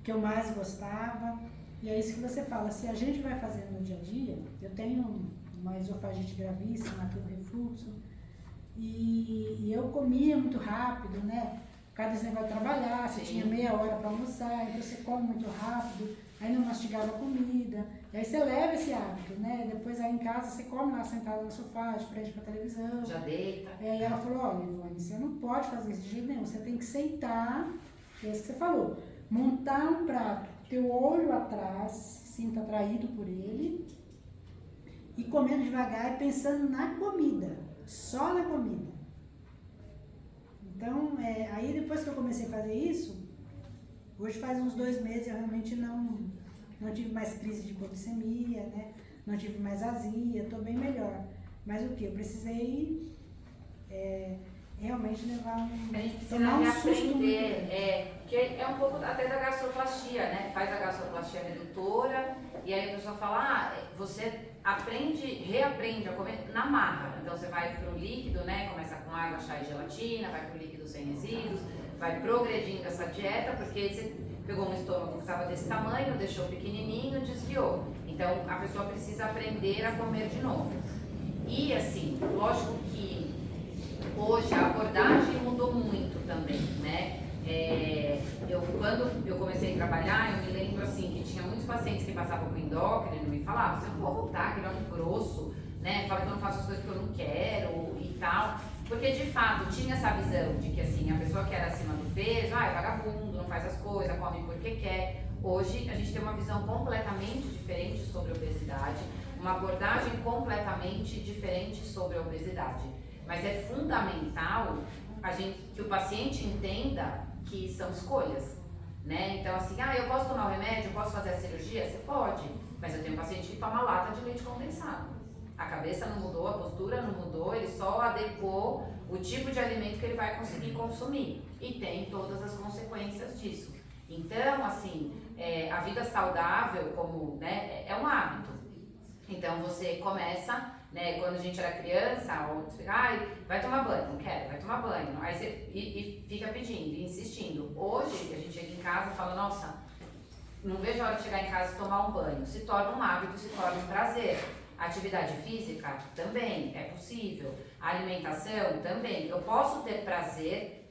que eu mais gostava. E é isso que você fala, se a gente vai fazendo no dia a dia, eu tenho uma esofagite gravíssima, aqui no refluxo, e eu comia muito rápido, né? Por causa desse negócio de trabalhar, você tinha meia hora para almoçar, então você come muito rápido, aí não mastigava a comida, e aí você leva esse hábito, né? Depois aí em casa você come lá sentado no sofá, de frente para a televisão. Já deita. E aí ela falou, olha, Ivone, você não pode fazer isso de jeito nenhum, você tem que sentar, é isso que você falou, montar um prato, ter o olho atrás, se sinta atraído por ele, e comendo devagar e pensando na comida, só na comida. Então, aí depois que eu comecei a fazer isso, hoje faz uns 2 meses eu realmente não tive mais crise de hipoglicemia, né? Não tive mais azia, estou bem melhor. Mas o que? Eu precisei realmente levar A gente precisa tomar um susto reaprender, que é um pouco até da gastroplastia, né? Faz a gastroplastia redutora e aí a pessoa fala, você reaprende a comer na marra. Então você vai pro líquido, né? Começa com água, chá e gelatina, vai pro líquido sem resíduos, vai progredindo essa dieta, porque você pegou um estômago que estava desse tamanho, deixou pequenininho, desviou. Então a pessoa precisa aprender a comer de novo. E assim, lógico que hoje a abordagem mudou muito também, né? Quando eu comecei a trabalhar, eu me lembro assim que tinha muitos pacientes que passavam com endócrino e me falavam, você não pode voltar, que não é um grosso, né? Fala que eu não faço as coisas que eu não quero e tal. Porque de fato tinha essa visão de que assim, a pessoa que era acima do peso, é vagabundo, não faz as coisas, come porque quer. Hoje a gente tem uma visão completamente diferente sobre a obesidade, uma abordagem completamente diferente sobre a obesidade. Mas é fundamental que o paciente entenda que são escolhas, né? Então assim, eu posso tomar o remédio, eu posso fazer a cirurgia? Você pode, mas eu tenho um paciente que toma lata de leite condensado. A cabeça não mudou, a postura não mudou, ele só adequou o tipo de alimento que ele vai conseguir consumir e tem todas as consequências disso. Então, assim, a vida saudável, como, né, é um hábito. Então você começa, né, quando a gente era criança, ou você fica, vai tomar banho, não quero, vai tomar banho. Aí você e fica pedindo, insistindo. Hoje a gente chega em casa e fala, nossa, não vejo a hora de chegar em casa e tomar um banho. Se torna um hábito, se torna um prazer. Atividade física também é possível. A alimentação também. Eu posso ter prazer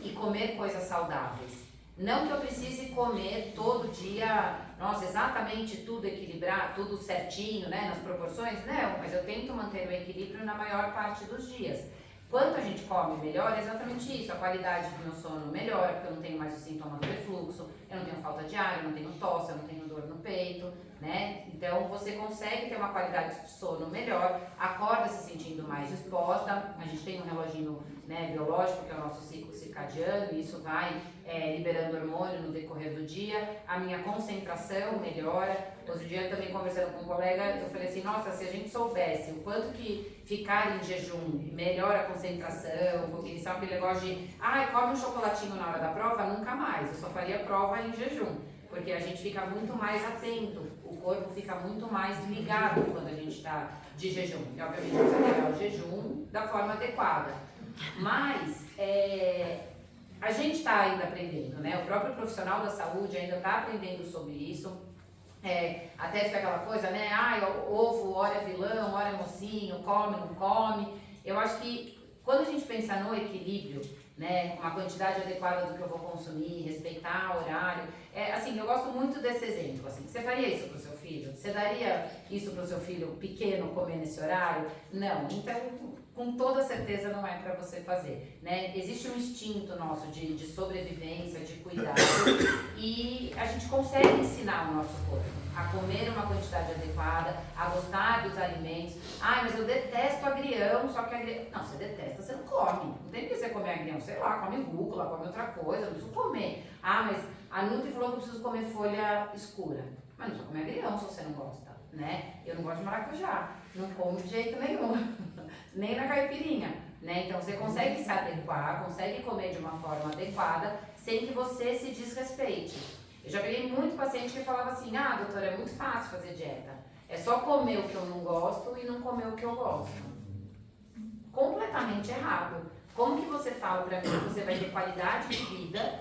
e comer coisas saudáveis. Não que eu precise comer todo dia, nossa, exatamente tudo equilibrado, tudo certinho, né, nas proporções. Não, mas eu tento manter o equilíbrio na maior parte dos dias. Quanto a gente come melhor, é exatamente isso. A qualidade do meu sono melhora, porque eu não tenho mais o sintoma do refluxo, eu não tenho falta de ar, eu não tenho tosse, eu não tenho dor no peito, né? Então você consegue ter uma qualidade de sono melhor, acorda se sentindo mais disposta. A gente tem um reloginho, né, biológico, que é o nosso ciclo circadiano, e isso vai liberando hormônio no decorrer do dia. A minha concentração melhora. Outro dia, também conversando com um colega, eu falei assim, nossa, se a gente soubesse o quanto que ficar em jejum melhora a concentração, porque sabe aquele negócio de, come um chocolatinho na hora da prova, nunca mais, eu só faria prova em jejum, porque a gente fica muito mais atento, o corpo fica muito mais ligado quando a gente está de jejum, e obviamente precisa pegar o jejum da forma adequada, mas a gente está ainda aprendendo, né? O próprio profissional da saúde ainda está aprendendo sobre isso. Até fica aquela coisa, né? Ovo, hora é vilão, hora é mocinho, come, não come. Eu acho que quando a gente pensa no equilíbrio, né? Uma quantidade adequada do que eu vou consumir, respeitar o horário. Assim, eu gosto muito desse exemplo. Assim, você faria isso para o seu filho? Você daria isso para o seu filho pequeno comer nesse horário? Não. Então, com toda certeza não é para você fazer, né? Existe um instinto nosso de sobrevivência, de cuidado, e a gente consegue ensinar o nosso corpo a comer uma quantidade adequada, a gostar dos alimentos. Mas eu detesto agrião, só que agrião... Não, você detesta, você não come. Não tem que você comer agrião, sei lá, come rúcula, come outra coisa, não preciso comer. Mas a Nutri falou que eu preciso comer folha escura. Mas não precisa comer agrião se você não gosta, né? Eu não gosto de maracujá, não como de jeito nenhum. Nem na caipirinha, né? Então você consegue se adequar, consegue comer de uma forma adequada, sem que você se desrespeite. Eu já peguei muito paciente que falava assim, doutora, é muito fácil fazer dieta. É só comer o que eu não gosto e não comer o que eu gosto. Completamente errado. Como que você fala pra mim que você vai ter qualidade de vida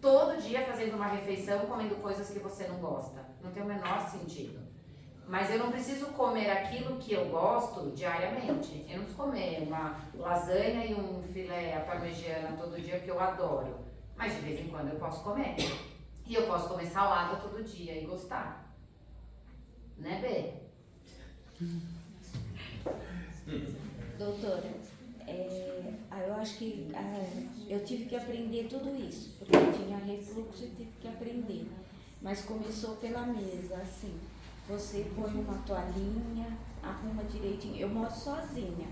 todo dia fazendo uma refeição, comendo coisas que você não gosta? Não tem o menor sentido. Mas eu não preciso comer aquilo que eu gosto diariamente. Eu não preciso comer uma lasanha e um filé à parmegiana todo dia, que eu adoro. Mas de vez em quando eu posso comer. E eu posso comer salada todo dia e gostar. Né, Bê? Doutora, eu acho que eu tive que aprender tudo isso, porque eu tinha refluxo e tive que aprender. Mas começou pela mesa, assim. Você põe uma toalhinha, arruma direitinho. Eu moro sozinha,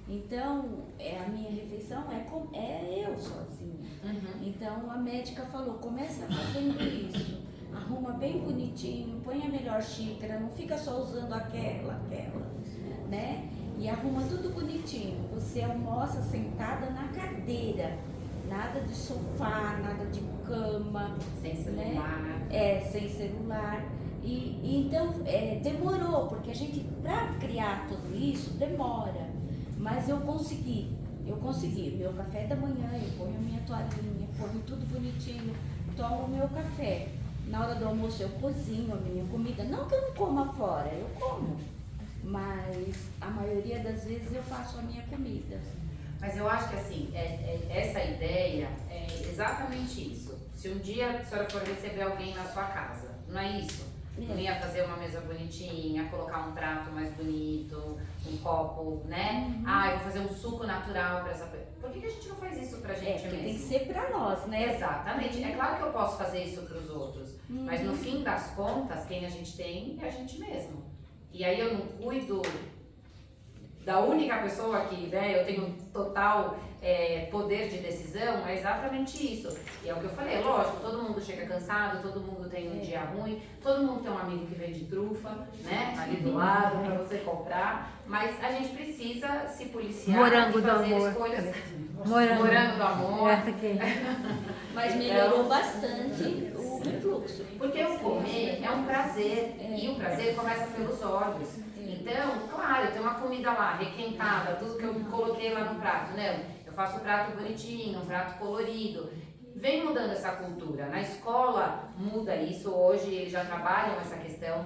então a minha refeição é eu sozinha. Então a médica falou, começa fazendo isso, arruma bem bonitinho, põe a melhor xícara, não fica só usando aquela, né? E arruma tudo bonitinho. Você almoça sentada na cadeira, nada de sofá, nada de cama, sem celular, né? Sem celular. E então demorou, porque a gente, para criar tudo isso, demora. Mas eu consegui. Meu café da manhã, eu ponho a minha toalhinha, ponho tudo bonitinho, tomo o meu café. Na hora do almoço eu cozinho a minha comida. Não que eu não coma fora, eu como. Mas a maioria das vezes eu faço a minha comida. Mas eu acho que assim, essa ideia é exatamente isso. Se um dia a senhora for receber alguém na sua casa, não é isso? Não ia fazer uma mesa bonitinha, colocar um prato mais bonito, um copo, né? Eu vou fazer um suco natural para essa pessoa. Por que a gente não faz isso pra gente mesmo? Tem que ser pra nós, né? Exatamente. É claro que eu posso fazer isso pros outros, mas no fim das contas, quem a gente tem é a gente mesmo. E aí eu não cuido da única pessoa que, né, eu tenho total poder de decisão, é exatamente isso. E é o que eu falei, lógico, todo mundo chega cansado, todo mundo tem um dia ruim, todo mundo tem um amigo que vende trufa, né, ali do lado para você comprar, mas a gente precisa se policiar Morango e do fazer amor. escolhas. Morango do amor. Essa aqui. Mas melhorou bastante o refluxo. Porque o comer é um prazer, e o prazer começa pelos olhos. Então, claro, eu tenho uma comida lá, requentada, tudo que eu coloquei lá no prato, né? Eu faço um prato bonitinho, um prato colorido. Vem mudando essa cultura. Na escola muda isso hoje, eles já trabalham essa questão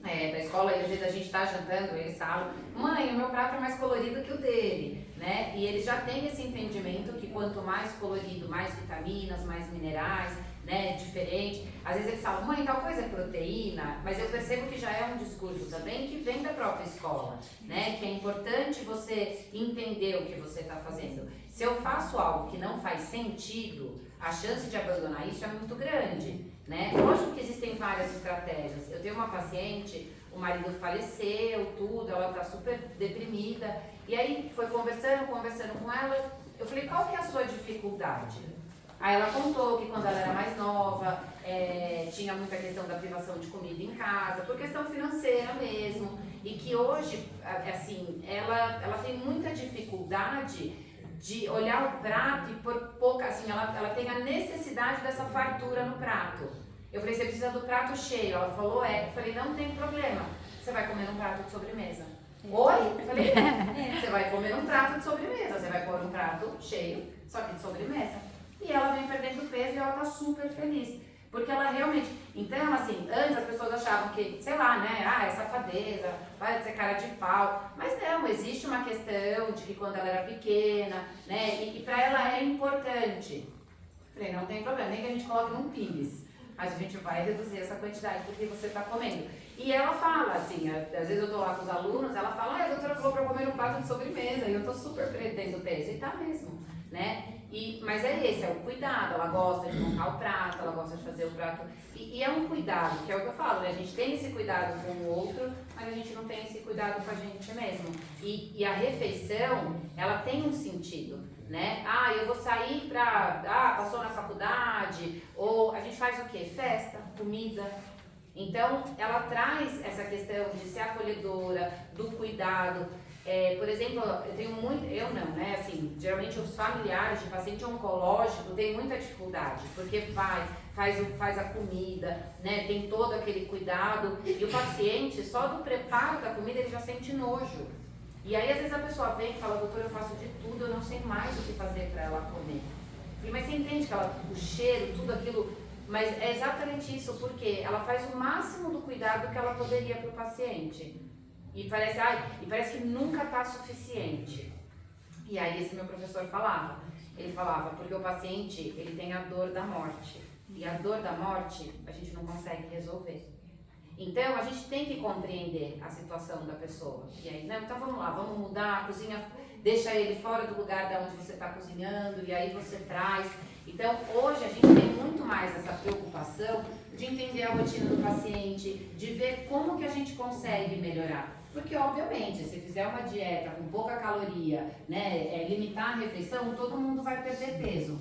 da escola, e às vezes a gente está jantando, eles falam, mãe, o meu prato é mais colorido que o dele, né? E eles já têm esse entendimento que quanto mais colorido, mais vitaminas, mais minerais, né, diferente. Às vezes eles falam, mãe, tal coisa é proteína, mas eu percebo que já é um discurso também que vem da própria escola, né? Que é importante você entender o que você está fazendo. Se eu faço algo que não faz sentido, a chance de abandonar isso é muito grande, né? Lógico que existem várias estratégias. Eu tenho uma paciente, o marido faleceu, tudo, ela está super deprimida, e aí foi conversando com ela, eu falei, qual que é a sua dificuldade? Aí ela contou que quando ela era mais nova, tinha muita questão da privação de comida em casa, por questão financeira mesmo, e que hoje, assim, ela tem muita dificuldade de olhar o prato e por pouca, assim, ela tem a necessidade dessa fartura no prato. Eu falei, você precisa do prato cheio? Ela falou, Eu falei, não tem problema, você vai comer um prato de sobremesa. Oi? Eu falei, você vai comer um prato de sobremesa, você vai pôr um prato cheio, só que de sobremesa. E ela vem perdendo peso e ela tá super feliz. Porque ela realmente... Então, assim, antes as pessoas achavam que, sei lá, né? É safadeza, vai ser cara de pau. Mas não, existe uma questão de que quando ela era pequena, né? E pra ela é importante. Falei, não tem problema, nem que a gente coloque num pires. Mas a gente vai reduzir essa quantidade porque você tá comendo. E ela fala, assim, às vezes eu tô lá com os alunos, ela fala, a doutora falou pra eu comer um prato de sobremesa. E eu tô super perdendo peso. E tá mesmo, né? Mas esse, é o cuidado, ela gosta de montar o prato, ela gosta de fazer o prato, e é um cuidado, que é o que eu falo, né? A gente tem esse cuidado com o outro, mas a gente não tem esse cuidado com a gente mesmo. E a refeição, ela tem um sentido, né? Eu vou sair passou na faculdade, ou a gente faz o quê? Festa, comida. Então, ela traz essa questão de ser acolhedora, do cuidado. Por exemplo, eu não, né, assim, geralmente os familiares de paciente oncológico têm muita dificuldade, porque faz a comida, né, tem todo aquele cuidado, e o paciente, só do preparo da comida, ele já sente nojo. E aí, às vezes, a pessoa vem e fala, doutor, eu faço de tudo, eu não sei mais o que fazer para ela comer. Mas você entende que o cheiro, tudo aquilo, mas é exatamente isso, porque ela faz o máximo do cuidado que ela poderia para o paciente. E parece que nunca está suficiente. E aí esse meu professor falava, porque o paciente, ele tem a dor da morte. E a dor da morte, a gente não consegue resolver. Então, a gente tem que compreender a situação da pessoa. E aí, não, então vamos lá, vamos mudar, a cozinha, deixa ele fora do lugar de onde você está cozinhando, e aí você traz. Então, hoje a gente tem muito mais essa preocupação de entender a rotina do paciente, de ver como que a gente consegue melhorar. Porque, obviamente, se fizer uma dieta com pouca caloria, né, limitar a refeição, todo mundo vai perder peso.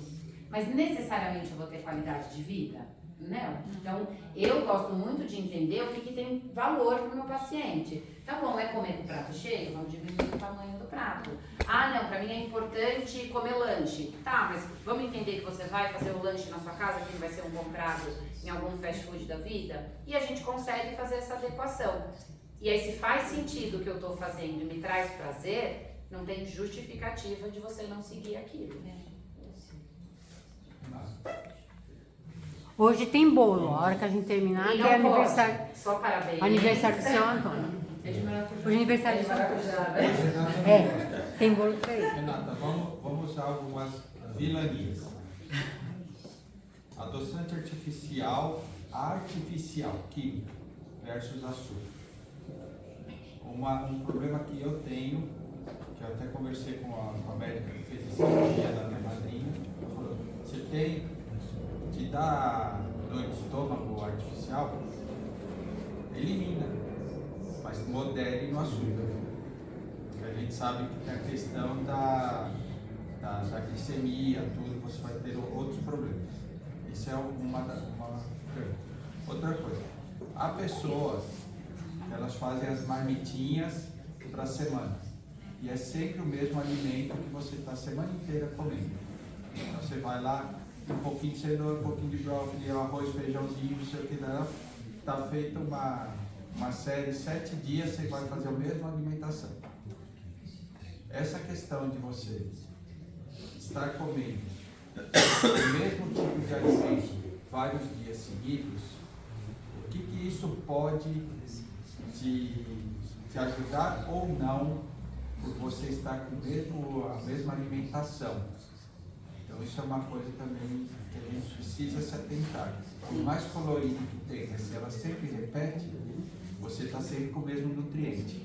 Mas necessariamente eu vou ter qualidade de vida? Não. Então, eu gosto muito de entender o que tem valor para o meu paciente. Tá bom, é comer com prato cheio? Vamos diminuir o tamanho do prato. Não, para mim é importante comer lanche. Tá, mas vamos entender que você vai fazer o lanche na sua casa, que vai ser um comprado em algum fast food da vida? E a gente consegue fazer essa adequação. E aí, se faz sentido o que eu estou fazendo e me traz prazer, não tem justificativa de você não seguir aquilo. Hoje tem bolo, a hora que a gente terminar, E que é não pode. aniversário. Só parabéns. Aniversário do seu Antônio. Hoje é aniversário do seu Antônio. Tem bolo pra ele. Renata, vamos a algumas vilanias. Adoçante artificial, química, versus açúcar. Um problema que eu tenho, que eu até conversei com a médica que fez a cirurgia da minha madrinha, ela falou, te dá dor de estômago artificial, elimina, mas modere no açúcar. A sabe que tem a questão da glicemia, tudo, você vai ter outros problemas. Isso é uma outra coisa. Há pessoas que elas fazem as marmitinhas para a semana. E é sempre o mesmo alimento que você está a semana inteira comendo. Então você vai lá, um pouquinho de cenoura, um pouquinho de brócolis, arroz, feijãozinho, não sei o que dá. Está feita uma série, 7 dias você vai fazer a mesma alimentação. Essa questão de você estar comendo o mesmo tipo de alimento vários dias seguidos, o que isso pode te ajudar ou não por você estar com a mesma alimentação. Então isso é uma coisa também que a gente precisa se atentar. Por mais colorido que tenha, se ela sempre repete, você está sempre com o mesmo nutriente.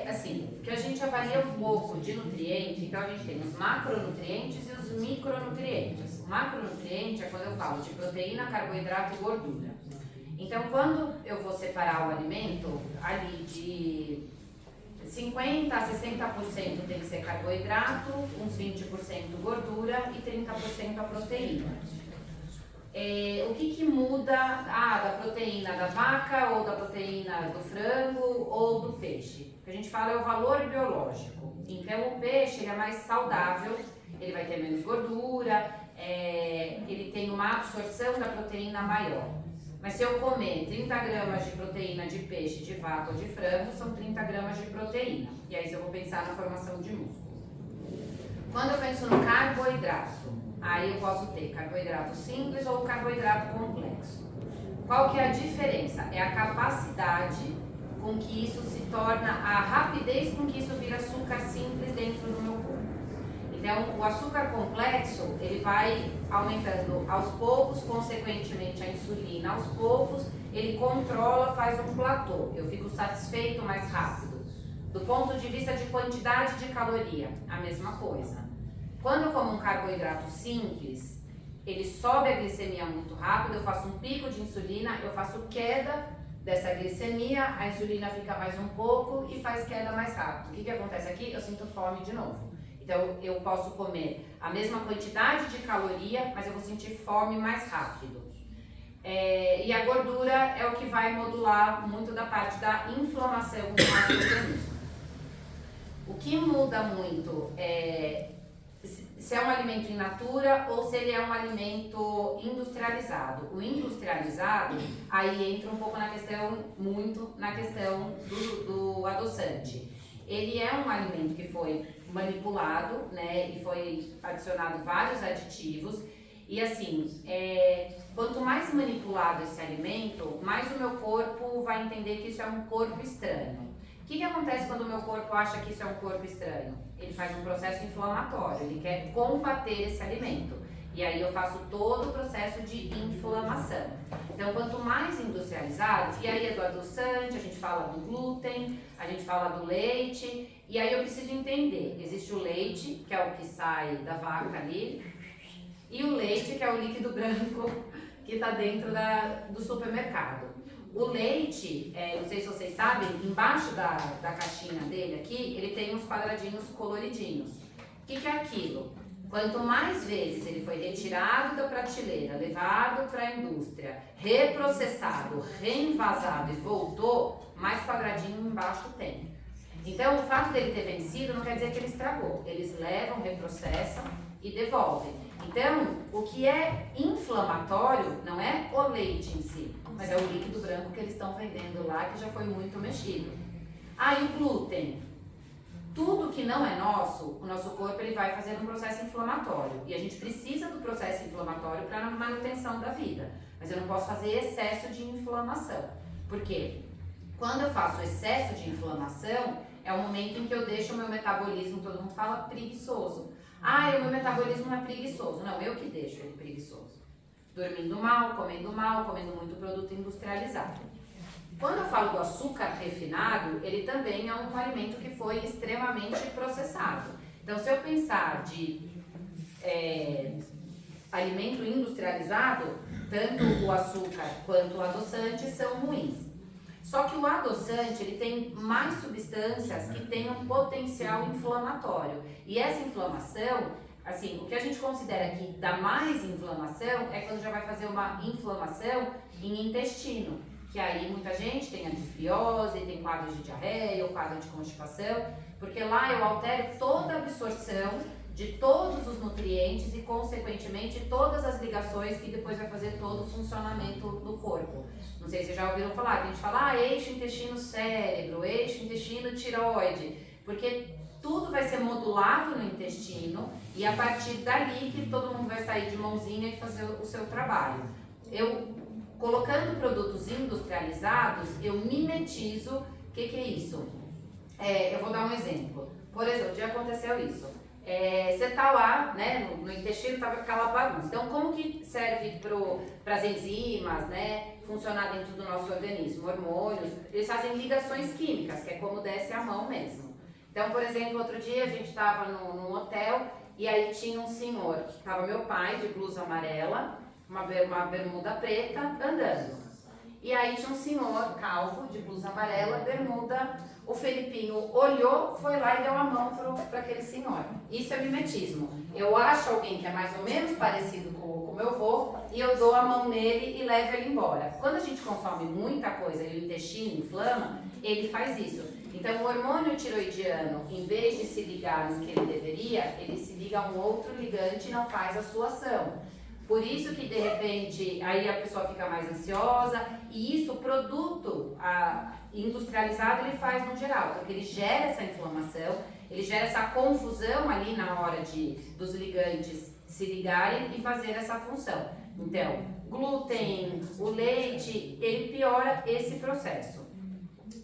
Assim, que a gente avalia um pouco de nutriente, então a gente tem os macronutrientes e os micronutrientes. O macronutriente é quando eu falo de proteína, carboidrato e gordura. Então, quando eu vou separar o alimento, ali de 50% a 60% tem que ser carboidrato, uns 20% gordura e 30% a proteína. O que muda da proteína da vaca, ou da proteína do frango, ou do peixe? O que a gente fala é o valor biológico. Então, o peixe ele é mais saudável, ele vai ter menos gordura, ele tem uma absorção da proteína maior. Mas se eu comer 30 gramas de proteína de peixe, de vaca ou de frango, são 30 gramas de proteína. E aí eu vou pensar na formação de músculo. Quando eu penso no carboidrato, aí eu posso ter carboidrato simples ou carboidrato complexo. Qual que é a diferença? É a capacidade com que isso se torna, a rapidez com que isso vira açúcar simples dentro do meu corpo. Então, o açúcar complexo, ele vai aumentando aos poucos, consequentemente a insulina aos poucos, ele controla, faz um platô, eu fico satisfeito mais rápido. Do ponto de vista de quantidade de caloria, a mesma coisa. Quando eu como um carboidrato simples, ele sobe a glicemia muito rápido, eu faço um pico de insulina, eu faço queda dessa glicemia, a insulina fica mais um pouco e faz queda mais rápido. O que acontece aqui? Eu sinto fome de novo. Então, eu posso comer a mesma quantidade de caloria, mas eu vou sentir fome mais rápido. E a gordura é o que vai modular muito da parte da inflamação do nosso organismo. O que muda muito é se é um alimento in natura ou se ele é um alimento industrializado. O industrializado, aí entra um pouco muito na questão do adoçante. Ele é um alimento que foi manipulado, né, e foi adicionado vários aditivos, e assim, quanto mais manipulado esse alimento, mais o meu corpo vai entender que isso é um corpo estranho. O que acontece quando o meu corpo acha que isso é um corpo estranho? Ele faz um processo inflamatório, ele quer combater esse alimento. E aí eu faço todo o processo de inflamação. Então, quanto mais industrializado, e aí é do adoçante, a gente fala do glúten, a gente fala do leite, e aí eu preciso entender, existe o leite, que é o que sai da vaca ali, e o leite, que é o líquido branco que está dentro do supermercado. O leite, não sei se vocês sabem, embaixo da caixinha dele aqui, ele tem uns quadradinhos coloridinhos. O que é aquilo? Quanto mais vezes ele foi retirado da prateleira, levado para a indústria, reprocessado, reenvasado e voltou, mais quadradinho embaixo tem. Então, o fato dele ter vencido não quer dizer que ele estragou. Eles levam, reprocessam e devolvem. Então, o que é inflamatório não é o leite em si, mas é o líquido branco que eles estão vendendo lá, que já foi muito mexido. E o glúten. Tudo que não é nosso, o nosso corpo ele vai fazer um processo inflamatório. E a gente precisa do processo inflamatório para a manutenção da vida. Mas eu não posso fazer excesso de inflamação. Por quê? Quando eu faço excesso de inflamação, é o momento em que eu deixo o meu metabolismo, todo mundo fala, preguiçoso. O meu metabolismo é preguiçoso. Não, eu que deixo ele preguiçoso. Dormindo mal, comendo muito produto industrializado. Quando eu falo do açúcar refinado, ele também é um alimento que foi extremamente processado. Então, se eu pensar de alimento industrializado, tanto o açúcar quanto o adoçante são ruins. Só que o adoçante, ele tem mais substâncias que têm um potencial inflamatório. E essa inflamação, assim, o que a gente considera que dá mais inflamação é quando já vai fazer uma inflamação em intestino. Que aí muita gente tem a disbiose, tem quadros de diarreia ou quadro de constipação, porque lá eu altero toda a absorção de todos os nutrientes e, consequentemente, todas as ligações que depois vai fazer todo o funcionamento do corpo. Não sei se vocês já ouviram falar, a gente fala eixo intestino-cérebro, eixo intestino-tireoide, porque tudo vai ser modulado no intestino e a partir dali que todo mundo vai sair de mãozinha e fazer o seu trabalho. Colocando produtos industrializados, eu mimetizo. O que é isso? Eu vou dar um exemplo. Por exemplo, um dia aconteceu isso. Você tá lá, né, no intestino, tava aquela bagunça. Então, como que serve para as enzimas, né, funcionar dentro do nosso organismo? Hormônios, eles fazem ligações químicas, que é como desce a mão mesmo. Então, por exemplo, outro dia a gente estava num hotel e aí tinha um senhor, estava meu pai de blusa amarela, uma bermuda preta, andando. E aí tinha um senhor calvo de blusa amarela, bermuda. O Felipinho olhou, foi lá e deu a mão para aquele senhor. Isso é mimetismo. Eu acho alguém que é mais ou menos parecido com o meu avô e eu dou a mão nele e levo ele embora. Quando a gente consome muita coisa e o intestino inflama, ele faz isso. Então o hormônio tiroidiano, em vez de se ligar no que ele deveria, ele se liga a um outro ligante e não faz a sua ação. Por isso que, de repente, aí a pessoa fica mais ansiosa, e isso, o produto industrializado, ele faz no geral, porque ele gera essa inflamação, ele gera essa confusão ali na hora dos ligantes se ligarem e fazer essa função. Então, glúten, o leite, ele piora esse processo.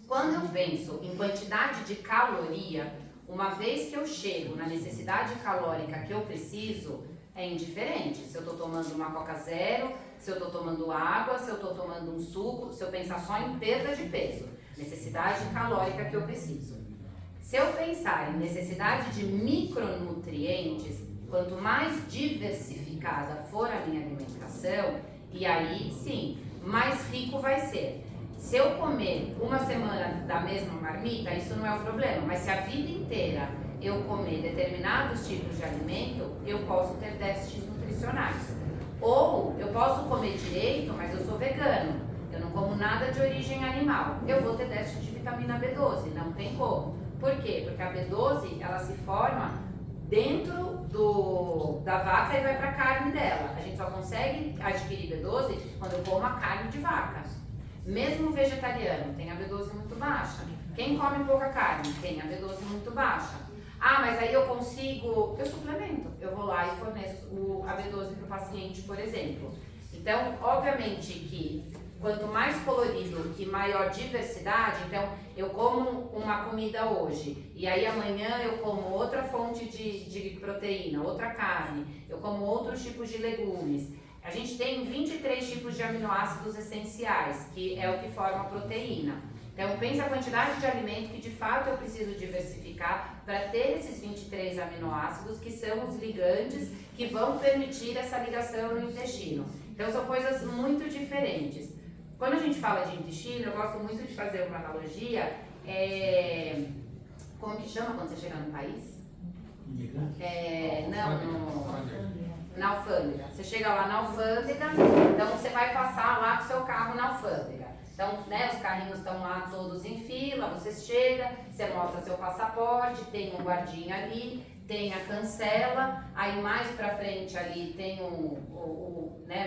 Quando eu penso em quantidade de caloria, uma vez que eu chego na necessidade calórica que eu preciso, é indiferente se eu estou tomando uma Coca Zero, se eu estou tomando água, se eu estou tomando um suco, se eu pensar só em perda de peso, necessidade calórica que eu preciso. Se eu pensar em necessidade de micronutrientes, quanto mais diversificada for a minha alimentação, e aí sim, mais rico vai ser. Se eu comer uma semana da mesma marmita, isso não é um problema, mas se a vida inteira eu comer determinados tipos de alimento, eu posso ter déficits nutricionais. Ou eu posso comer direito, mas eu sou vegano, eu não como nada de origem animal, eu vou ter déficit de vitamina B12, não tem como. Por quê? Porque a B12, ela se forma dentro da vaca e vai para a carne dela. A gente só consegue adquirir B12 quando eu como a carne de vaca. Mesmo o vegetariano tem a B12 muito baixa. Quem come pouca carne tem a B12 muito baixa. Ah, mas aí eu suplemento. Eu vou lá e forneço a B12 para o paciente, por exemplo. Então, obviamente que quanto mais colorido e maior diversidade, então eu como uma comida hoje e aí amanhã eu como outra fonte de proteína, outra carne, eu como outros tipos de legumes. A gente tem 23 tipos de aminoácidos essenciais, que é o que forma a proteína. Então, pensa a quantidade de alimento que de fato eu preciso diversificar para ter esses 23 aminoácidos, que são os ligantes que vão permitir essa ligação no intestino. Então, são coisas muito diferentes. Quando a gente fala de intestino, eu gosto muito de fazer uma analogia. Como que chama quando você chega no país? Na alfândega. Você chega lá na alfândega, então você vai passar lá com o seu carro na alfândega. Então, né, os carrinhos estão lá todos em fila, você chega, você mostra seu passaporte, tem um guardinha ali, tem a cancela, aí mais pra frente ali tem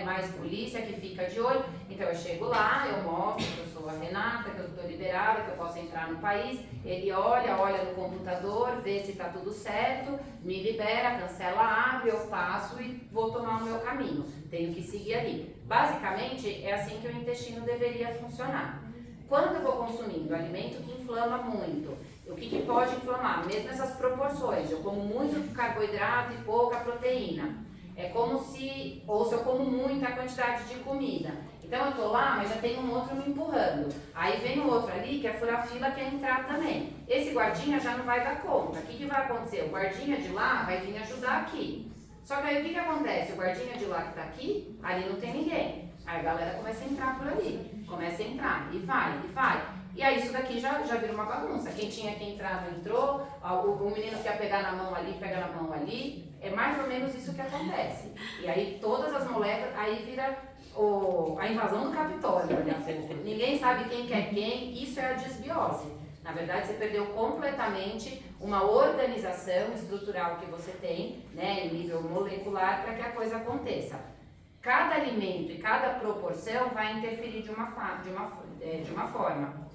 mais polícia que fica de olho. Então eu chego lá, eu mostro que eu sou a Renata, que eu estou liberada, que eu posso entrar no país, ele olha no computador, vê se está tudo certo, me libera, a cancela abre, eu passo e vou tomar o meu caminho. Tenho que seguir ali. Basicamente é assim que o intestino deveria funcionar. Quando eu vou consumindo alimento que inflama muito, o que pode inflamar? Mesmo essas proporções, eu como muito carboidrato e pouca proteína. É como se eu como muita quantidade de comida. Então eu tô lá, mas já tem um outro me empurrando. Aí vem o outro ali, que é furar fila, quer entrar também. Esse guardinha já não vai dar conta. O que vai acontecer? O guardinha de lá vai vir ajudar aqui. Só que aí o que acontece? O guardinha de lá que tá aqui, ali não tem ninguém. Aí a galera começa a entrar por ali, começa a entrar, e vai, e vai. E aí isso daqui já vira uma bagunça. Quem tinha que entrar não entrou, o menino quer pegar na mão ali, pega na mão ali. É mais ou menos isso que acontece. E aí todas as moléculas, aí vira a invasão do Capitólio, né? Ninguém sabe quem quer quem, isso é a desbiose. Na verdade, você perdeu completamente uma organização estrutural que você tem, né, em nível molecular, para que a coisa aconteça. Cada alimento e cada proporção vai interferir de uma forma.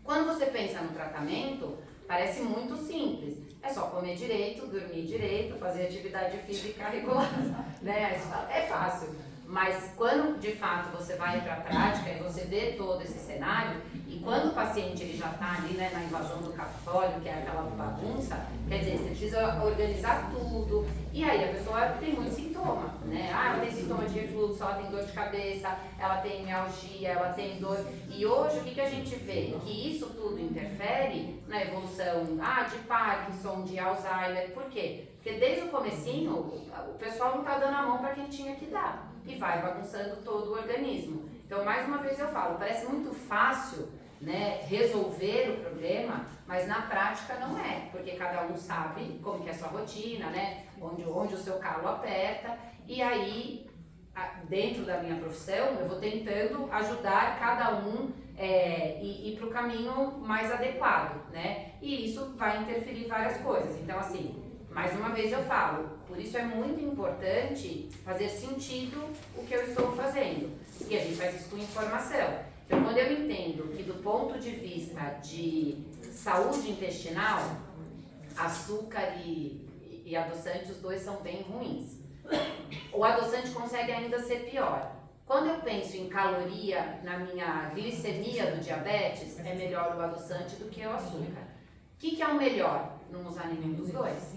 Quando você pensa no tratamento, parece muito simples. É só comer direito, dormir direito, fazer atividade física regular, né? É fácil. Mas quando de fato você vai para a prática e você vê todo esse cenário, e quando o paciente ele já está ali, né, na invasão do Capitólio, que é aquela bagunça, quer dizer, você precisa organizar tudo, e aí a pessoa tem muito sintoma, né? Ela tem sintoma de refluxo, ela tem dor de cabeça, ela tem mialgia, ela tem dor. E hoje o que a gente vê? Que isso tudo interfere na evolução de Parkinson, de Alzheimer. Por quê? Porque desde o comecinho o pessoal não está dando a mão para quem tinha que dar. E vai bagunçando todo o organismo. Então, mais uma vez eu falo, parece muito fácil, né, resolver o problema, mas na prática não é, porque cada um sabe como que é a sua rotina, né, onde o seu calo aperta, e aí, dentro da minha profissão, eu vou tentando ajudar cada um ir para o caminho mais adequado, né, e isso vai interferir em várias coisas. Então, assim, mais uma vez eu falo, por isso é muito importante fazer sentido o que eu estou fazendo. E a gente faz isso com informação. Então, quando eu entendo que do ponto de vista de saúde intestinal, açúcar e adoçante, os dois são bem ruins. O adoçante consegue ainda ser pior. Quando eu penso em caloria, na minha glicemia do diabetes, é melhor o adoçante do que o açúcar. O que é o melhor? Não usar nenhum dos dois.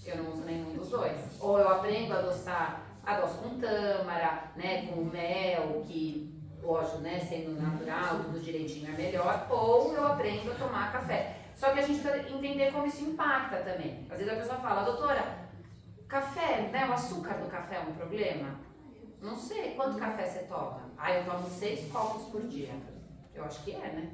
Eu não uso nenhum dos dois. Ou eu aprendo a adoço com tâmara, né, com mel, que lógico, né, sendo natural, tudo direitinho é melhor, ou eu aprendo a tomar café. Só que a gente precisa entender como isso impacta também. Às vezes a pessoa fala, doutora, café, né, o açúcar do café é um problema? Não sei, quanto café você toma? Eu tomo 6 copos por dia. Eu acho que é, né?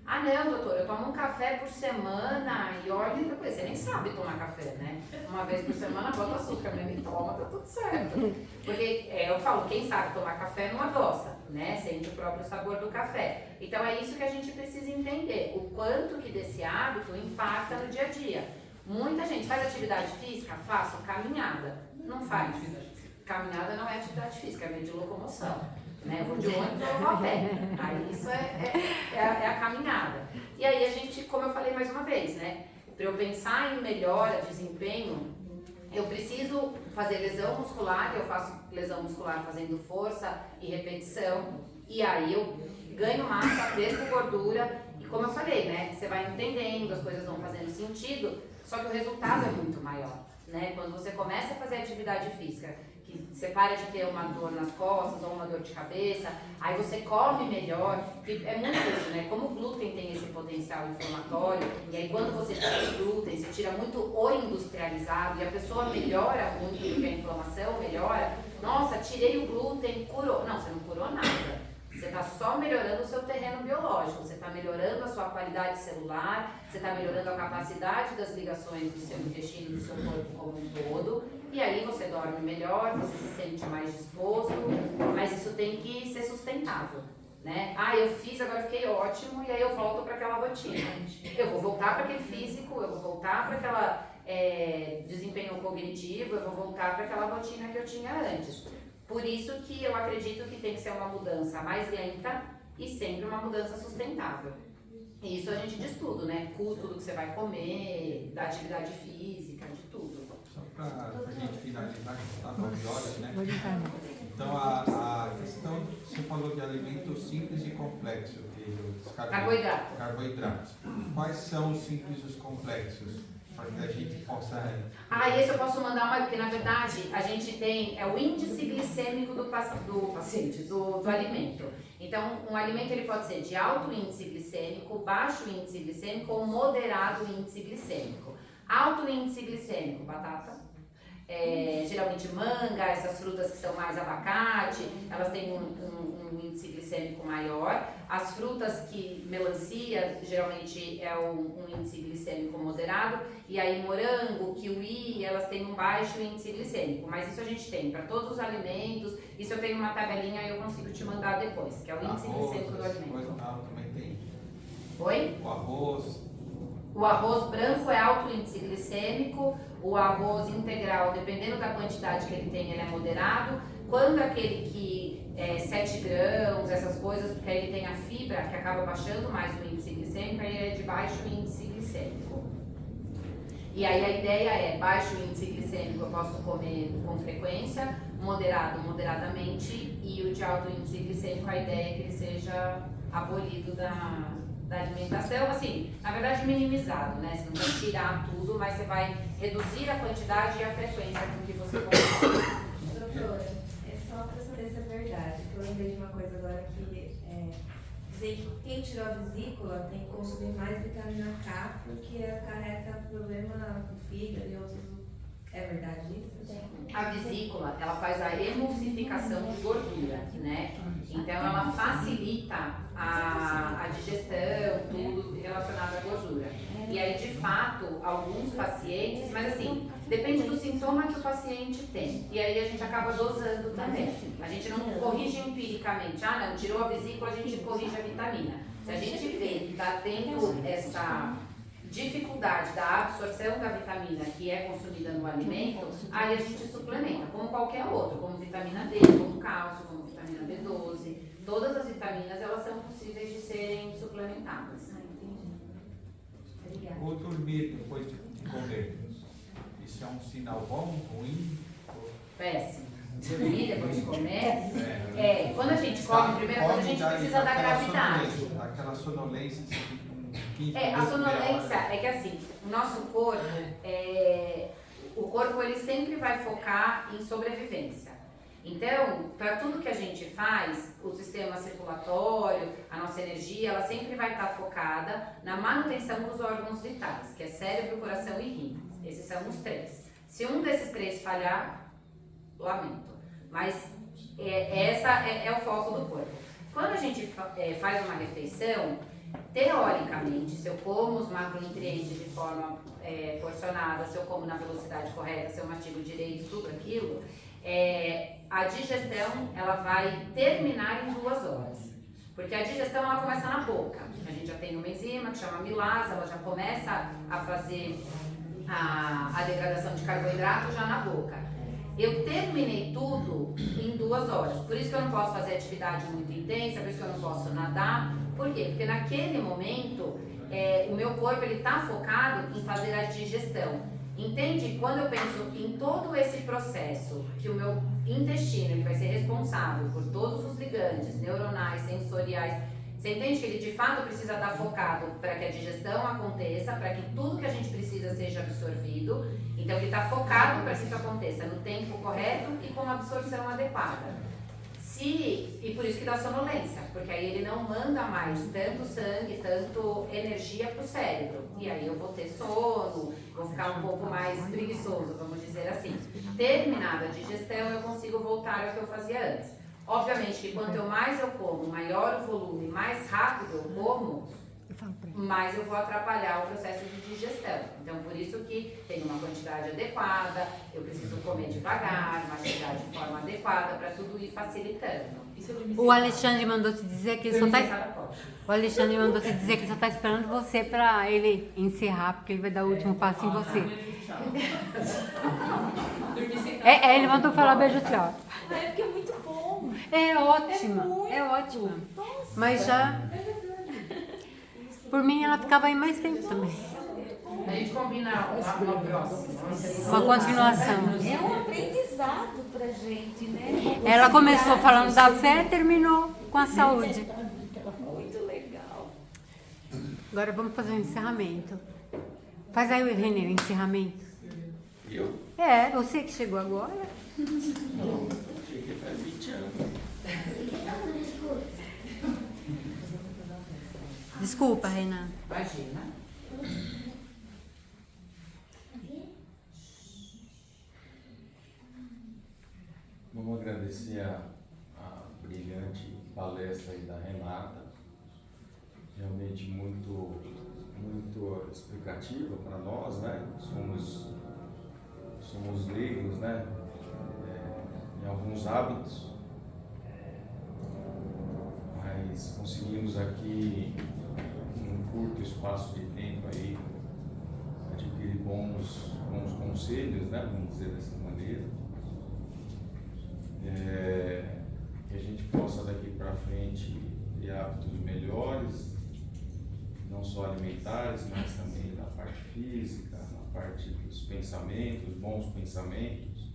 Não, doutor, eu tomo um café por semana e olha, você nem sabe tomar café, né? Uma vez por semana bota açúcar mesmo e toma, tá tudo certo. Porque eu falo, quem sabe tomar café não adoça, né? Sente o próprio sabor do café. Então é isso que a gente precisa entender, o quanto que desse hábito impacta no dia a dia. Muita gente faz atividade física, faço caminhada, não faz. Caminhada não é atividade física, é meio de locomoção. Né? Vou de ônibus ou vou a pé. Aí isso é a caminhada. E aí a gente, como eu falei mais uma vez, né? Para eu pensar em melhora, desempenho, eu preciso fazer lesão muscular, eu faço lesão muscular fazendo força e repetição, e aí eu ganho massa, perco gordura, e como eu falei, né? Você vai entendendo, as coisas vão fazendo sentido, só que o resultado é muito maior, né? Quando você começa a fazer atividade física, que você para de ter uma dor nas costas ou uma dor de cabeça, aí você come melhor, é muito isso, né? Como o glúten tem esse potencial inflamatório, e aí quando você tira o glúten, você tira muito o industrializado, e a pessoa melhora muito, porque a inflamação melhora, nossa, tirei o glúten, curou. Não, você não curou nada. Você está só melhorando o seu terreno biológico, você está melhorando a sua qualidade celular, você está melhorando a capacidade das ligações do seu intestino, do seu corpo como um todo, e aí você dorme melhor, você se sente mais disposto, mas isso tem que ser sustentável, né? Eu fiz, agora fiquei ótimo, e aí eu volto para aquela rotina. Eu vou voltar para aquele físico, eu vou voltar para aquela desempenho cognitivo, eu vou voltar para aquela rotina que eu tinha antes. Por isso que eu acredito que tem que ser uma mudança mais lenta e sempre uma mudança sustentável. E isso a gente diz tudo, né? Custo do que você vai comer, da atividade física, de tudo. Só para a gente finalizar, que está 9 horas, né? Então a questão, você falou de alimento simples e complexo, os carboidratos. Quais são os simples e os complexos? Para que a gente possa... Esse eu posso mandar uma, porque na verdade a gente tem o índice glicêmico do paciente, do alimento. Então, um alimento ele pode ser de alto índice glicêmico, baixo índice glicêmico ou moderado índice glicêmico. Alto índice glicêmico, batata. geralmente manga, essas frutas que são mais abacate, elas têm um índice glicêmico maior. As frutas que, melancia, geralmente é um índice glicêmico moderado. E aí morango, kiwi, elas têm um baixo índice glicêmico. Mas isso a gente tem para todos os alimentos. Isso eu tenho uma tabelinha e eu consigo te mandar depois, que é o índice glicêmico do alimento. Também tem. Oi? O arroz. O arroz branco é alto índice glicêmico, o arroz integral, dependendo da quantidade que ele tem, ele é moderado. Quando aquele que é 7 grãos, essas coisas, porque aí ele tem a fibra, que acaba baixando mais o índice glicêmico, aí ele é de baixo índice glicêmico. E aí a ideia é, baixo índice glicêmico eu posso comer com frequência, moderado, moderadamente, e o de alto índice glicêmico, a ideia é que ele seja abolido da alimentação, assim, na verdade minimizado, né? Você não vai tirar tudo, mas você vai reduzir a quantidade e a frequência com que você consome. Doutora, é só para saber se é verdade, que eu lembrei de uma coisa agora que dizer que quem tirou a vesícula tem que consumir mais vitamina K porque acarreta problema no fígado e outros. É verdade isso? A vesícula, ela faz a emulsificação de gordura, né? Então ela facilita a digestão, tudo relacionado à gordura. E aí, de fato, alguns pacientes, mas assim, depende do sintoma que o paciente tem. E aí a gente acaba dosando também. A gente não corrige empiricamente, não, tirou a vesícula, a gente corrige a vitamina. Se a gente vê que está tendo essa dificuldade da absorção da vitamina que é consumida no alimento, aí a gente suplementa, como qualquer outro, como vitamina D, como cálcio, como vitamina B12. Todas as vitaminas, elas são possíveis de serem suplementadas. Obrigada. Ou dormir depois de comer. Isso é um sinal bom, ruim? Péssimo. Dormir depois de comer. Quando a gente come, primeira coisa a gente precisa da gravidade. Aquela sonolência de 15 A sonolência é que assim, o nosso corpo, o corpo ele sempre vai focar em sobrevivência. Então, para tudo que a gente faz, o sistema circulatório, a nossa energia, ela sempre vai estar focada na manutenção dos órgãos vitais, que é cérebro, coração e rim. Esses são os 3. Se um desses 3 falhar, lamento. Mas essa é o foco do corpo. Quando a gente faz uma refeição, teoricamente, se eu como os macronutrientes de forma porcionada, se eu como na velocidade correta, se eu mastigo direito, tudo aquilo, a digestão ela vai terminar em 2 horas. Porque a digestão ela começa na boca. A gente já tem uma enzima que chama amilase, ela já começa a fazer a degradação de carboidrato já na boca. Eu terminei tudo em 2 horas. Por isso que eu não posso fazer atividade muito intensa, por isso que eu não posso nadar. Por quê? Porque naquele momento o meu corpo está focado em fazer a digestão. Entende? Quando eu penso em todo esse processo, que o meu intestino ele vai ser responsável por todos os ligantes neuronais, sensoriais, você entende que ele de fato precisa estar focado para que a digestão aconteça, para que tudo que a gente precisa seja absorvido. Então ele está focado para que isso aconteça no tempo correto e com a absorção adequada. E por isso que dá sonolência, porque aí ele não manda mais tanto sangue, tanto energia para o cérebro. E aí eu vou ter sono, vou ficar um pouco mais preguiçoso, vamos dizer assim. Terminada a digestão, eu consigo voltar ao que eu fazia antes. Obviamente que quanto mais eu como, maior o volume, mais rápido eu como, mais eu vou atrapalhar o processo de digestão. Então, por isso que tem uma quantidade adequada, eu preciso comer devagar, mastigar de forma adequada, para tudo ir facilitando. O Alexandre mandou te dizer que ele só está esperando você para ele encerrar, porque ele vai dar o último passo em você. Ele mandou falar beijo, tchau. É porque é muito bom. É ótima, é ótima. Mas já, por mim, ela ficava aí mais tempo também. A gente combina uma próxima. Uma continuação. É um aprendizado pra gente, né? Ela começou falando da fé e terminou com a saúde. Muito legal. Agora vamos fazer o encerramento. Faz aí, Renê, o encerramento. Eu? Você que chegou agora. Cheguei faz 20 anos. Desculpa, Renan. Imagina. agradecer a brilhante palestra aí da Renata, realmente muito explicativa para nós, né? Somos leigos, né? Em alguns hábitos, mas conseguimos aqui, num curto espaço de tempo aí, adquirir bons conselhos, né? Vamos dizer dessa maneira. Que a gente possa daqui para frente ter hábitos melhores, não só alimentares, mas também na parte física, na parte dos pensamentos, bons pensamentos,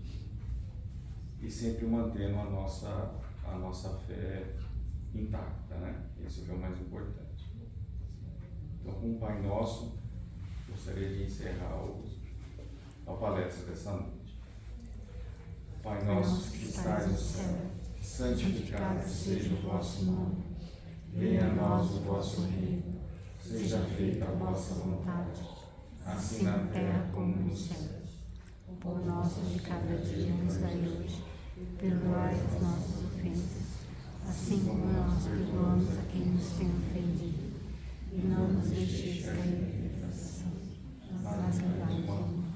e sempre mantendo a nossa fé intacta, né? Isso é o mais importante. Então, com o Pai Nosso, gostaria de encerrar a palestra dessa noite. Pai nosso que estais no céu, santificado seja o vosso nome. Venha a nós o vosso reino. Seja feita a vossa vontade, assim na terra como no céu. O pão nosso de cada dia nos dai hoje. Perdoai as nossas ofensas, assim como nós perdoamos a quem nos tem ofendido. E não nos deixeis cair em tentação, mas livrai-nos do mal.